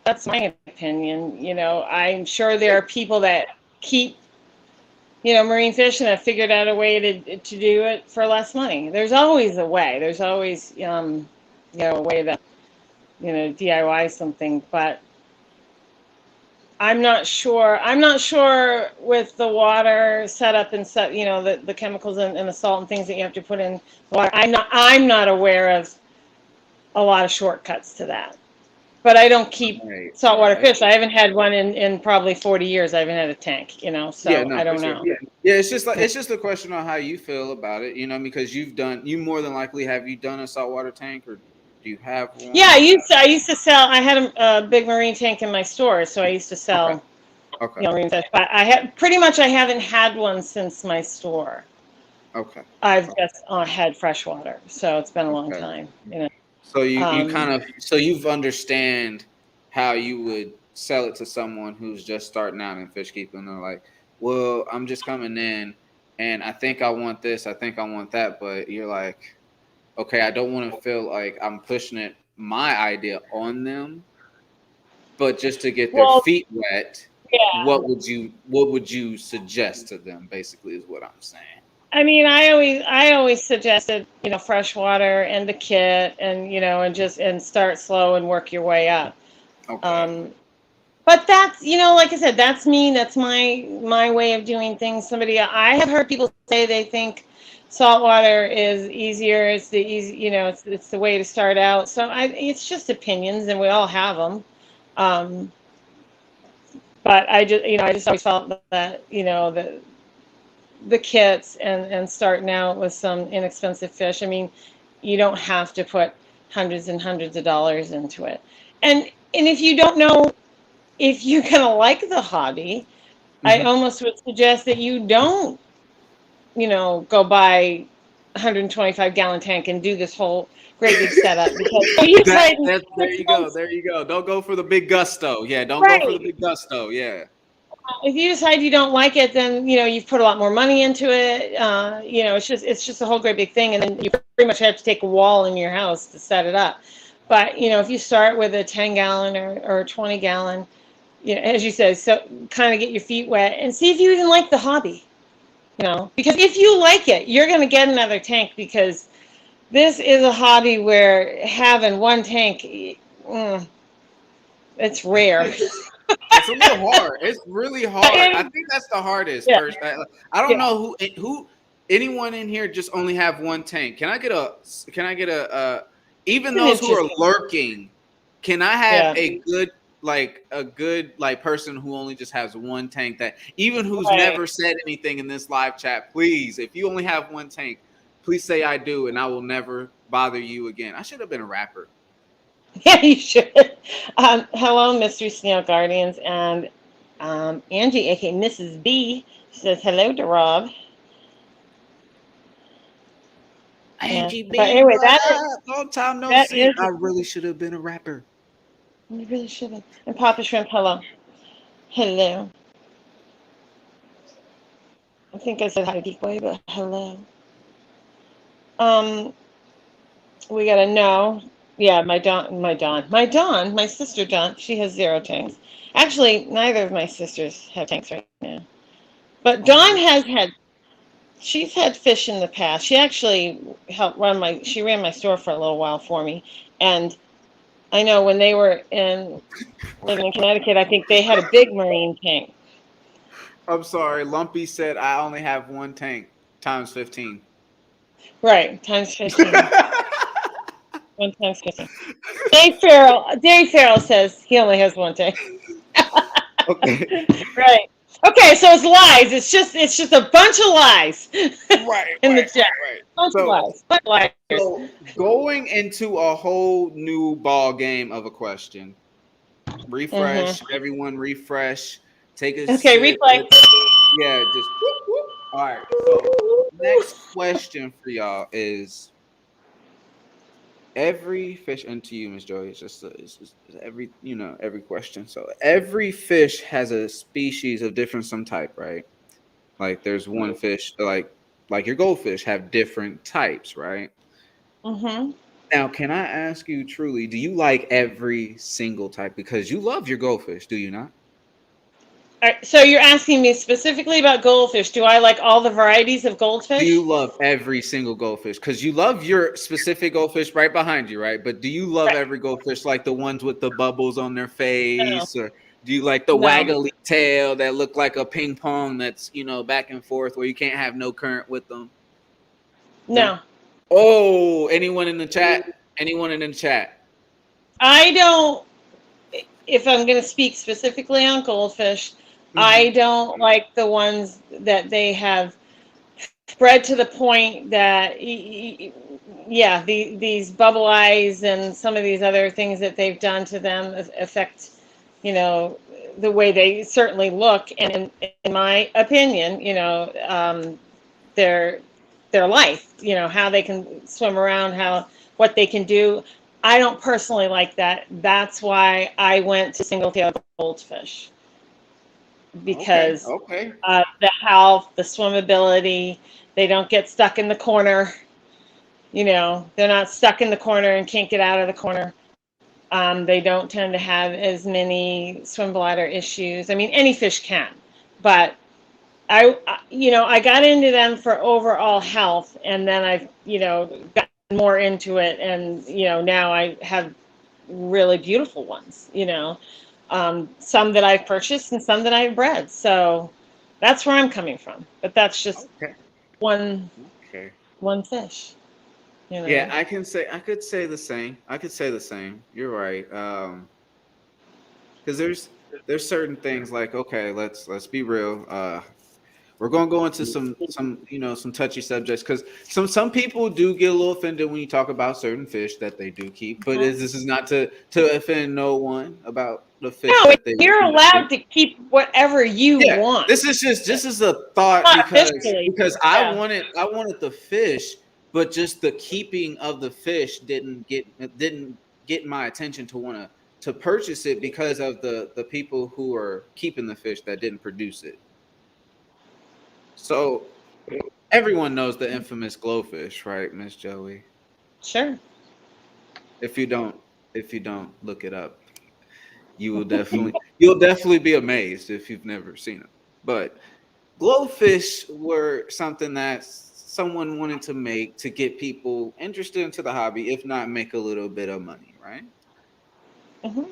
B: that's my opinion. I'm sure there are people that keep marine fish and have figured out a way to do it for less money. There's always a way. There's always a way to DIY something, but I'm not sure. I'm not sure with the water setup and stuff, the chemicals and the salt and things that you have to put in the water. I'm not aware of a lot of shortcuts to that. But I don't keep
A: Right,
B: saltwater
A: right.
B: fish. I haven't had one in probably 40 years. I haven't had a tank,
A: Yeah,
B: so
A: no,
B: I
A: for
B: don't
A: sure.
B: know.
A: Yeah, it's just a question on how you feel about it, because you more than likely have you done a saltwater tank or do you have
B: Yeah, I
A: one?
B: used to I used to sell. I had a big marine tank in my store, so I used to
A: Okay,
B: sell
A: okay,
B: marine fish. But I haven't had one since my store.
A: okay,
B: I've just had freshwater, so it's been a long
A: okay.
B: time.
A: So you
B: Um,
A: kind of so you've understand how you would sell it to someone who's just starting out in fish keeping. They're like, well, I'm just coming in and I think I want this, I think I want that, but you're like, okay, I don't want to feel like I'm pushing my idea on them, but just to get their
B: well,
A: feet wet.
B: Yeah.
A: what would you suggest to them? Basically, is what I'm saying.
B: I mean, I always suggested, fresh water and the kit, and and start slow and work your way up.
A: Okay.
B: Um, but that's, like I said, that's me. That's my way of doing things. I have heard people say they think salt water is easier. It's the easy, it's the way to start out. So it's just opinions, and we all have them. Um, but I just always felt that, the kits and starting out with some inexpensive fish. I mean, you don't have to put hundreds and hundreds of dollars into it. And if you don't know if you're gonna like the hobby, I
A: Mhm.
B: almost would suggest that you don't, go buy 125-gallon tank and do this whole great big setup, because you decide
A: There you go. There you go. Don't go for the big gusto. Yeah, don't go for the
B: right.
A: big gusto. Yeah.
B: If you decide you don't like it, then you've put a lot more money into it. It's just a whole great big thing, and then you pretty much have to take a wall in your house to set it up. But if you start with a 10-gallon or a 20-gallon, as you said, so kind of get your feet wet and see if you even like the hobby. Because if you like it, you're going to get another tank, because this is a hobby where having one tank, it's rare.
A: It's a little hard. It's really hard. I
B: And-
A: think that's the hardest.
B: yeah,
A: I don't
B: yeah.
A: know who anyone in here just only have one tank. Can I get even those who are
B: Interesting.
A: lurking? Can I have
B: Yeah.
A: a good person who only just has one tank, that even who's
B: Right.
A: never said anything in this live chat? Please, if you only have one tank, please say I do, and I will never bother you again. I should have been a rapper.
B: Yeah, you should. Hello, Mystery Snail Guardians, and Angie, aka Mrs. B, says hello to Rob.
A: Angie
B: But
A: B,
B: anyway,
A: what up? Long time no
B: that
A: see.
B: is.
A: I really should have been a rapper.
B: You really should have. And Papa Shrimp, hello. Hello. I think I said hi to Geek Boy, but hello. Um, we gotta know. Yeah, my sister Dawn, she has 0 tanks. Actually, neither of my sisters have tanks right now. But Dawn she's had fish in the past. She actually she ran my store for a little while for me. And I know when they were living in Connecticut, I think they had a big marine tank.
A: I'm sorry. Lumpy said I only have one tank times 15.
B: Right, times 15. 1 times 15. Dave Farrell says he only has 1 tank.
A: Okay.
B: Right. Okay, so it's lies. It's just a bunch of lies
A: Right.
B: in the chat.
A: Right.
B: Bunch of lies. Bunch of lies.
A: So going into a whole new ball game of a question. Refresh, everyone. Refresh. Take a
B: Okay,
A: sip.
B: replay.
A: Yeah, just whoop, whoop. All right. So next question for y'all is, every fish, and to you, Miss Joy, it's just every every question. So every fish has a species of different some type, right? Like there's one fish like your goldfish have different types, right?
B: Mm-hmm.
A: Now, can I ask you truly, do you like every single type? Because you love your goldfish, do you not?
B: All right, so you're asking me specifically about goldfish. Do I like all the varieties of
A: Do
B: goldfish?
A: you love every single goldfish? Because you love your specific goldfish right behind you, right? But do you love
B: Right.
A: every goldfish, like the ones with the bubbles on their
B: No.
A: face? Or do you like the
B: No.
A: waggly tail that look like a ping pong that's, back and forth, where you can't have no current with them?
B: No.
A: Oh, anyone in the chat? Anyone in the chat?
B: I don't, if I'm going to speak specifically on goldfish, I don't like the ones that they have bred to the point that, these bubble eyes and some of these other things that they've done to them affect, the way they certainly look. And in my opinion, their life, how they can swim around, what they can do. I don't personally like that. That's why I went to single-tailed goldfish, because
A: Okay.
B: the health, the swimmability, they don't get stuck in the corner. They're not stuck in the corner and can't get out of the corner. They don't tend to have as many swim bladder issues. I mean, any fish can, but I got into them for overall health, and then I've, gotten more into it, and, now I have really beautiful ones, some that I've purchased and some that I've bred. So that's where I'm coming from. But that's just
A: Okay.
B: one
A: Okay.
B: one fish,
A: Yeah, I could say the same. I could say the same. You're right. Because there's certain things like, okay, let's be real. We're gonna go into some touchy subjects because some people do get a little offended when you talk about certain fish that they do keep. But this is not to offend no one about the fish
B: No,
A: that they
B: you're
A: keep.
B: allowed to keep whatever you
A: Yeah,
B: want.
A: this is a thought
B: Not
A: because
B: officially.
A: I
B: Yeah.
A: wanted the fish, but just the keeping of the fish didn't get my attention to want to purchase it because of the people who are keeping the fish that didn't produce it. So everyone knows the infamous glowfish, right, Miss Joey?
B: Sure.
A: If you don't look it up, you'll definitely be amazed if you've never seen them. But glowfish were something that someone wanted to make to get people interested into the hobby, if not make a little bit of money, right?
B: Hmm.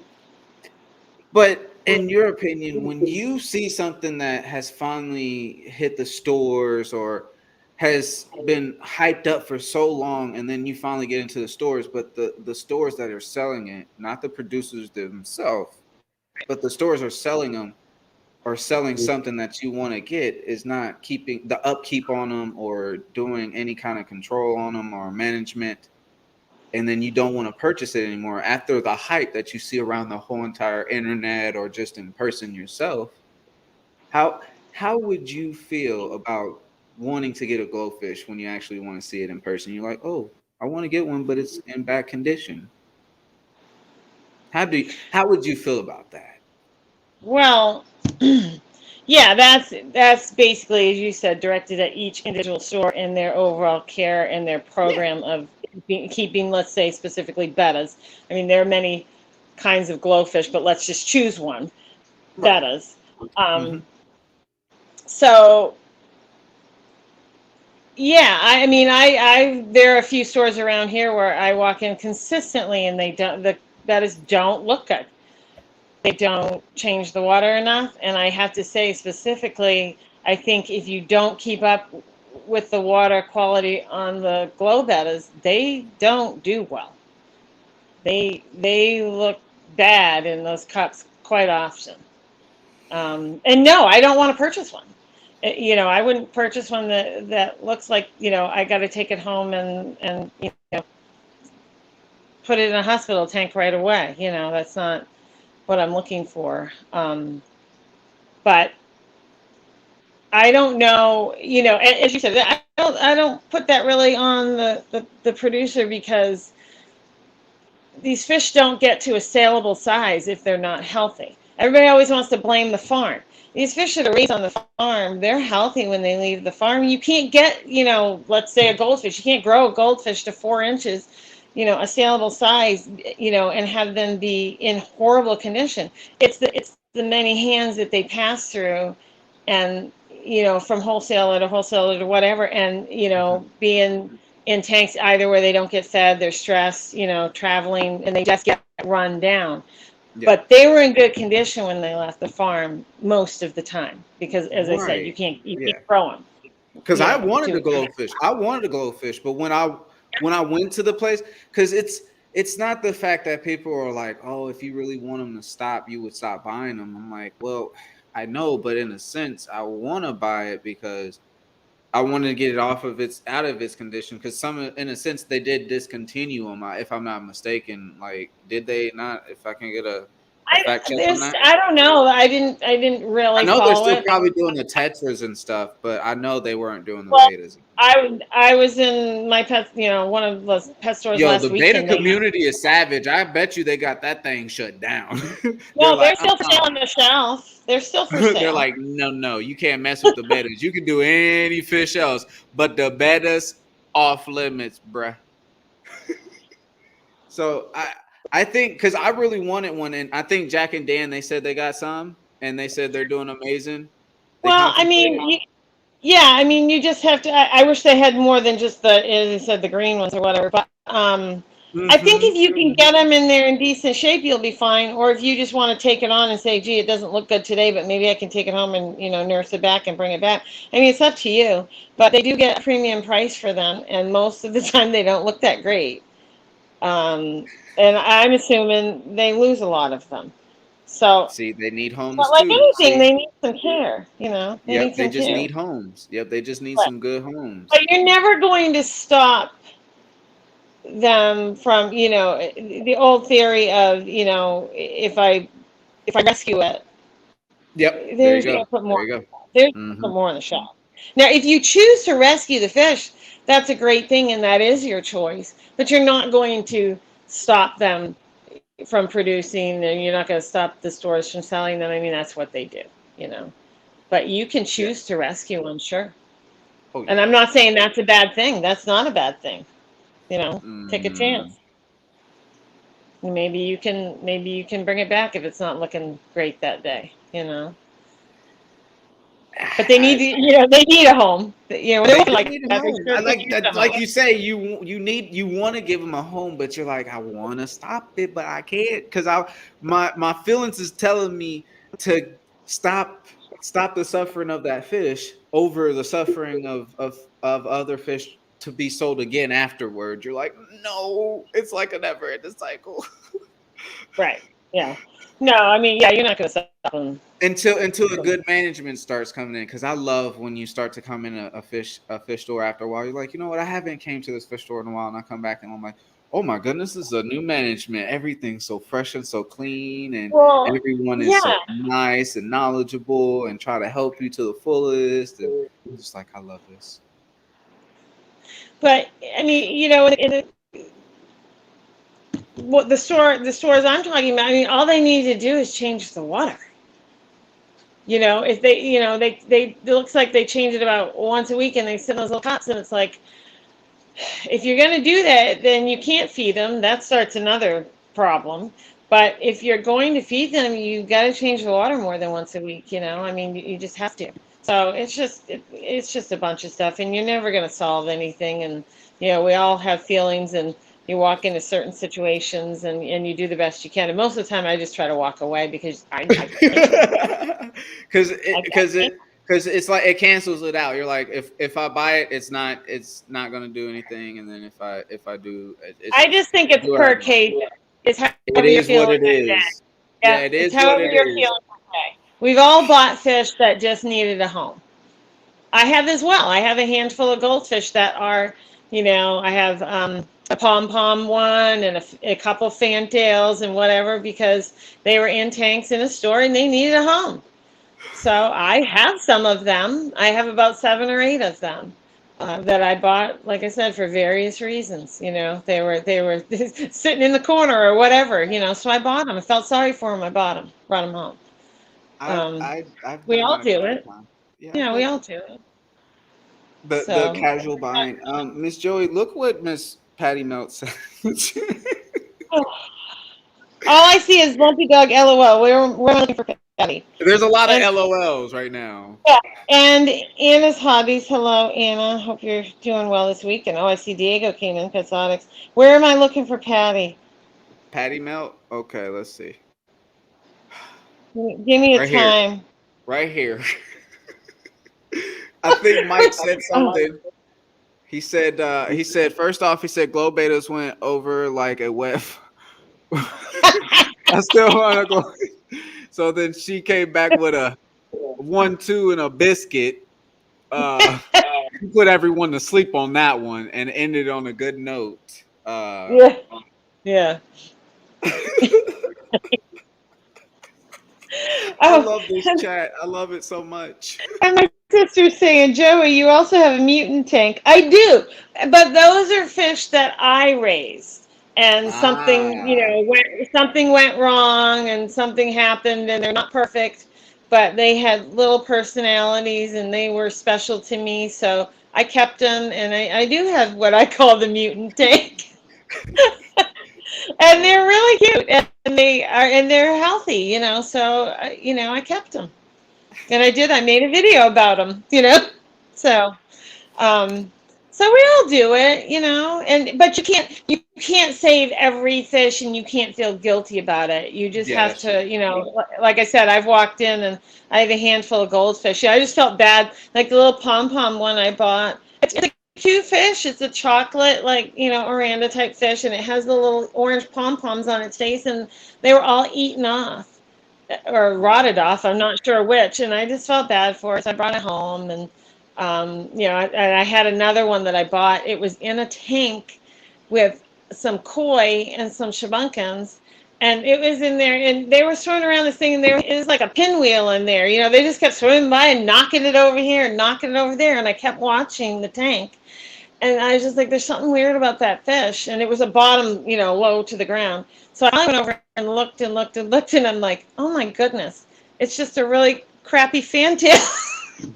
A: But in your opinion, when you see something that has finally hit the stores or has been hyped up for so long, and then you finally get into the stores, but the stores that are selling it, not the producers themselves, but the stores are selling them or selling something that you want to get is not keeping the upkeep on them or doing any kind of control on them or management, and then you don't want to purchase it anymore after the hype that you see around the whole entire internet or just in person yourself. How would you feel about wanting to get a glowfish when you actually want to see it in person? You're like, oh, I want to get one, but it's in bad condition. How would you feel about that?
B: Well, yeah, that's basically, as you said, directed at each individual store and their overall care and their
A: Yeah,
B: program of keeping, let's say, specifically bettas. I mean, there are many kinds of glowfish, but let's just choose one,
A: right.
B: bettas.
A: Hmm.
B: Um, so yeah, I mean, there are a few stores around here where I walk in consistently, and the bettas don't look good. They don't change the water enough. And I have to say specifically, I think if you don't keep up with the water quality on the glow bettas, they don't do well. They look bad in those cups quite often. And no, I don't want to purchase one. I wouldn't purchase one that looks like, I got to take it home and put it in a hospital tank right away. That's not what I'm looking for. But I don't know, as you said, I don't put that really on the producer, because these fish don't get to a saleable size if they're not healthy. Everybody always wants to blame the farm. These fish that are raised on the farm, they're healthy when they leave the farm. You can't get, let's say a goldfish. You can't grow a goldfish to 4 inches, a saleable size, and have them be in horrible condition. It's the many hands that they pass through, and from wholesaler to wholesaler to whatever, and being in tanks either where they don't get fed, they're stressed, traveling, and they just get run down.
A: Yeah,
B: But they were in good condition when they left the farm most of the time, because, as I said, you
A: right.
B: can't
A: Yeah.
B: grow them,
A: Because I wanted to
B: to
A: glowfish. I wanted to glowfish, but when I went to the place, because it's not the fact that people are like, oh, if you really want them to stop, you would stop buying them. I'm like, well, I know, but in a sense, I want to buy it because I wanted to get it off of its out of its condition. Because in a sense, they did discontinue them, if I'm not mistaken. Like, did they not? If I can get a fact check on that.
B: I don't know. I didn't
A: I
B: really
A: know they're
B: follow
A: still
B: it.
A: probably doing the tetras and stuff, but I know they weren't doing the
B: Well,
A: betas.
B: I was in my pet, one of those pet stores
A: Yo,
B: last
A: the beta
B: weekend.
A: community is savage. I bet you they got that thing shut down. They're
B: No,
A: like,
B: they're still for sale on the shelf. They're still for
A: they're
B: sale.
A: like, no, you can't mess with the betas. You can do any fish else, but the betas off limits, bruh. So I think because I really wanted one, and I think Jack and Dan, they said they got some, and they said they're doing amazing. They
B: Well, I
A: contemplated.
B: mean, yeah, I mean, you just have to. I wish they had more than just the, as I said, the green ones or whatever. But I think if you can get them in there in decent shape, you'll be fine. Or if you just want to take it on and say, "Gee, it doesn't look good today, but maybe I can take it home and nurse it back and bring it back." I mean, it's up to you. But they do get a premium price for them, and most of the time they don't look that great. And I'm assuming they lose a lot of them. So,
A: See, they need homes
B: but like
A: too.
B: anything,
A: See,
B: they need some care. They
A: yep,
B: need
A: they
B: some
A: just
B: care.
A: need homes. Yep, they just need
B: But,
A: some good homes.
B: but you're never going to stop them from, the old theory of, if I rescue it,
A: Yep, there you
B: there's going
A: go.
B: to put
A: There
B: more.
A: you go.
B: There's going to
A: Hmm.
B: put more in the shop. Now, if you choose to rescue the fish, that's a great thing, and that is your choice. But you're not going to stop them from producing, and you're not going to stop the stores from selling them. I mean, that's what they do, you know. But you can
A: Yeah.
B: choose to rescue them, sure.
A: Oh
B: And I'm
A: yeah.
B: not saying that's a bad thing. That's not a bad thing. Take a
A: Mm.
B: chance. Maybe you can bring it back if it's not looking great that day, But they need
A: I,
B: to, they need a home. When they're
A: they
B: looking
A: do
B: like
A: need a
B: that, they
A: home.
B: sure
A: I
B: could
A: like
B: use a
A: that.
B: home.
A: Like you say, you want to give them a home, but you're like, I want to stop it, but I can't because my feelings is telling me to stop the suffering of that fish over the suffering of other fish to be sold again afterward. You're like, no, it's like a never ending cycle.
B: Right. Yeah. No, I mean, yeah, you're not going to stop them.
A: Until a good management starts coming in, because I love when you start to come in a fish store after a while. You're like, you know what, I haven't came to this fish store in a while, and I come back and I'm like, oh my goodness, this is a new management. Everything's so fresh and so clean, and
B: Well,
A: everyone is so
B: yeah,
A: nice and knowledgeable and try to help you to the fullest. And I'm just like, I love this.
B: but I mean, what the stores I'm talking about, I mean, all they need to do is change the water. If they it looks like they change it about once a week, and they sit in those little cups, and it's like, if you're going to do that, then you can't feed them. That starts another problem. But if you're going to feed them, you got to change the water more than once a week. I mean, you just have to. So it's just a bunch of stuff, and you're never going to solve anything. And we all have feelings, and you walk into certain situations, and you do the best you can. And most of the time, I just try to walk away because I can't.
A: Because
B: I
A: because
B: can't.
A: it because it's like it cancels it out. You're like, if I buy it, it's not gonna do anything, and then if I do,
B: I
A: it's
B: just think it's
A: do what I
B: per
A: want.
B: case. It's
A: It
B: however you're
A: is what
B: feeling
A: it
B: that day.
A: is. Yeah,
B: Yeah,
A: it
B: it's
A: is what
B: however
A: it
B: you're
A: is.
B: feeling that day. We've all bought fish that just needed a home. I have as well. I have a handful of goldfish that are, I have a pom pom one and a couple fantails and whatever because they were in tanks in a store and they needed a home. So I have some of them. I have about 7 or 8 of them that I bought, like I said, for various reasons. They were sitting in the corner or whatever. So I bought them. I felt sorry for them. I bought them, brought them home.
A: I've
B: Um,
A: I've I've
B: we
A: done
B: all
A: that a
B: do
A: couple
B: it.
A: times. Yeah, I've
B: Yeah, we
A: done
B: all do it.
A: the
B: So
A: casual buying. Miss Joey, look what Miss Patty Melt said.
B: all I see is Lumpy Dog LOL. We're looking for Patty.
A: There's a lot of
B: And
A: LOLs right now.
B: yeah, and Anna's hobbies. Hello, Anna. Hope you're doing well this weekend. Oh, I see Diego came in. Exotics. Where am I looking for Patty?
A: Patty Melt. Okay, let's see.
B: Give me a
A: Right here.
B: time.
A: Right here. I think Mike said
B: Oh,
A: something. He said first off, he said glow betas went over like a wet. I still want to go. So then she came back with a 1-2 and a biscuit. Put everyone to sleep on that one and ended on a good note.
B: yeah, yeah.
A: I
B: Oh,
A: love this chat. I love it so much.
B: and my sister's saying, Joey, you also have a mutant tank. I do, but those are fish that I raised, and
A: Ah,
B: something went wrong, and something happened, and they're not perfect, but they had little personalities, and they were special to me, so I kept them, and I do have what I call the mutant tank. And they're really cute, and they're healthy, So I kept them, and I made a video about them. So um, so we all do it, and but you can't save every fish, and you can't feel guilty about it. You just
A: Yeah,
B: have
A: that's true.
B: to, like I said, I've walked in and I have a handful of goldfish. Yeah, I just felt bad, like the little pom pom one I bought. It's a cute fish. It's a chocolate, like Oranda type fish, and it has the little orange pom poms on its face, and they were all eaten off or rotted
A: Oh,
B: off. I'm not sure which, and I just felt bad for it. So I brought it home, and I had another one that I bought. It was in a tank with some koi and some shabunkins, and it was in there, and they were swimming around this thing, and it was like a pinwheel in there. They just kept swimming by and knocking it over here and knocking it over there, and I kept watching the tank. And I was just like, there's something weird about that fish. And it was a bottom, low to the ground. So I went over and looked and looked and looked, and I'm like, oh my goodness, it's just a really crappy fantail.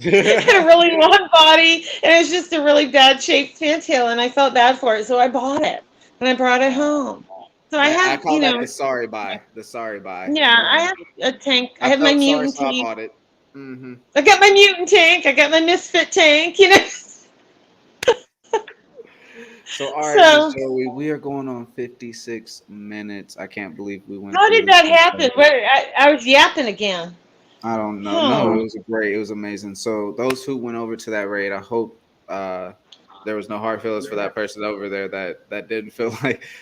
B: It had a really long body, and it was just a really bad shaped fantail, and I felt bad for it. So I bought it, and I brought it home. So I
A: that I
B: have,
A: call that the sorry buy. The sorry buy.
B: yeah, I have a tank. I
A: I
B: have my
A: felt sorry,
B: mutant
A: so I
B: tank.
A: bought it. Hmm.
B: I got my mutant tank. I got my misfit tank,
A: So, all right, Miss
B: So
A: Joey, we are going on 56 minutes. I can't believe we went
B: how
A: through
B: did
A: this.
B: that happen? I was yapping again.
A: I don't know. No,
B: Oh,
A: it was amazing. So those who went over to that raid, I hope uh there was no hard feelings for that person over there that didn't feel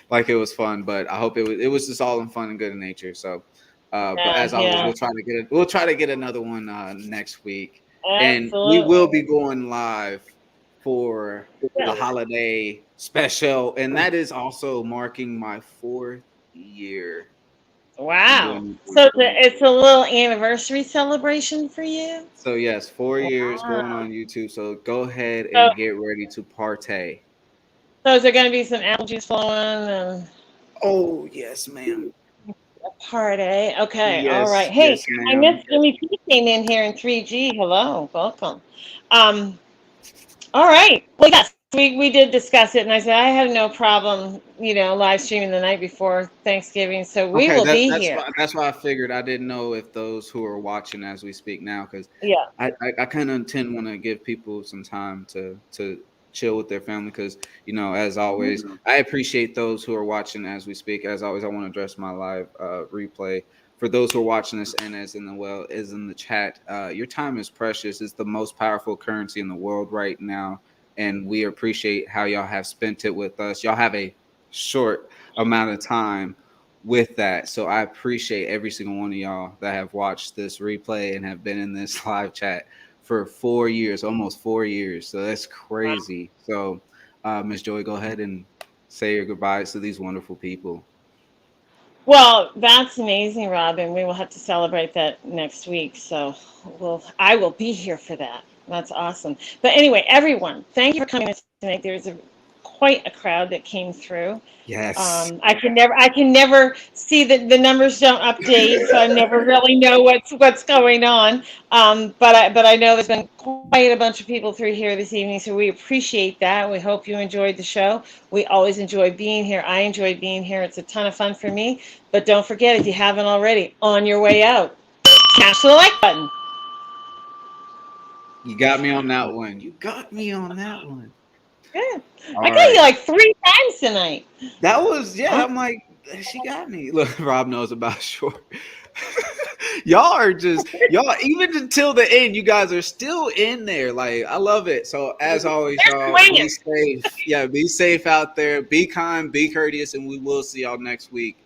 A: like it was fun. But I hope it was just all in fun and good in nature. So but
B: yeah,
A: as always,
B: yeah,
A: we'll try to get another one next week. And we will
B: absolutely.
A: be going live for the
B: Yeah.
A: holiday special, and that is also marking my 4th year
B: Wow.
A: doing YouTube
B: So
A: for you.
B: it's a little anniversary celebration for you?
A: So yes, 4 years going
B: Wow.
A: on YouTube. So go ahead
B: So,
A: and get ready to partay.
B: so is there going to be some apple juice flowing and
A: Oh yes, ma'am.
B: a party? Okay, all right.
A: Yes,
B: Hey,
A: yes,
B: I
A: ma'am.
B: missed Jimmy P came in here in 3G. Hello, welcome. Um, all right. Well, yes, we did discuss it, and I said I had no problem, live streaming the night before Thanksgiving, so we
A: Okay,
B: will be
A: that's
B: here.
A: why I figured. I didn't know if those who are watching as we speak now, because
B: Yeah.
A: I kind of tend want to give people some time to chill with their family, because as always, I appreciate those who are watching as we speak. As always, I want to address my live replay for those who are watching this, and as in the is in the chat. Your time is precious. It's the most powerful currency in the world right now, and we appreciate how y'all have spent it with us. Y'all have a short amount of time with that. So I appreciate every single one of y'all that have watched this replay and have been in this live chat for 4 years, almost 4 years. So that's crazy. So, Miss Joy, go ahead and say your goodbyes to these wonderful people.
B: Well, that's amazing, Robin. We will have to celebrate that next week. So I will be here for that. That's awesome. But anyway, everyone, thank you for coming tonight. There's quite a crowd that came through.
A: Yes.
B: I can never see that the numbers don't update, so I never really know what's going on. But I know there's been quite a bunch of people through here this evening, so we appreciate that. We hope you enjoyed the show. We always enjoy being here. I enjoy being here. It's a ton of fun for me. But don't forget, if you haven't already, on your way out, smash the like button.
A: You got me on that one. You got me on that one.
B: Yeah. I
A: All
B: got you
A: right.
B: like 3 times tonight.
A: That was, yeah,
B: Huh?
A: I'm like, she got me. Look, Rob knows about short. Y'all are just y'all even until the end, you guys are still in there. Like, I love it. So as always,
B: They're
A: y'all be
B: swinging.
A: safe. Yeah, be safe out there. Be kind, be courteous, and we will see y'all next week.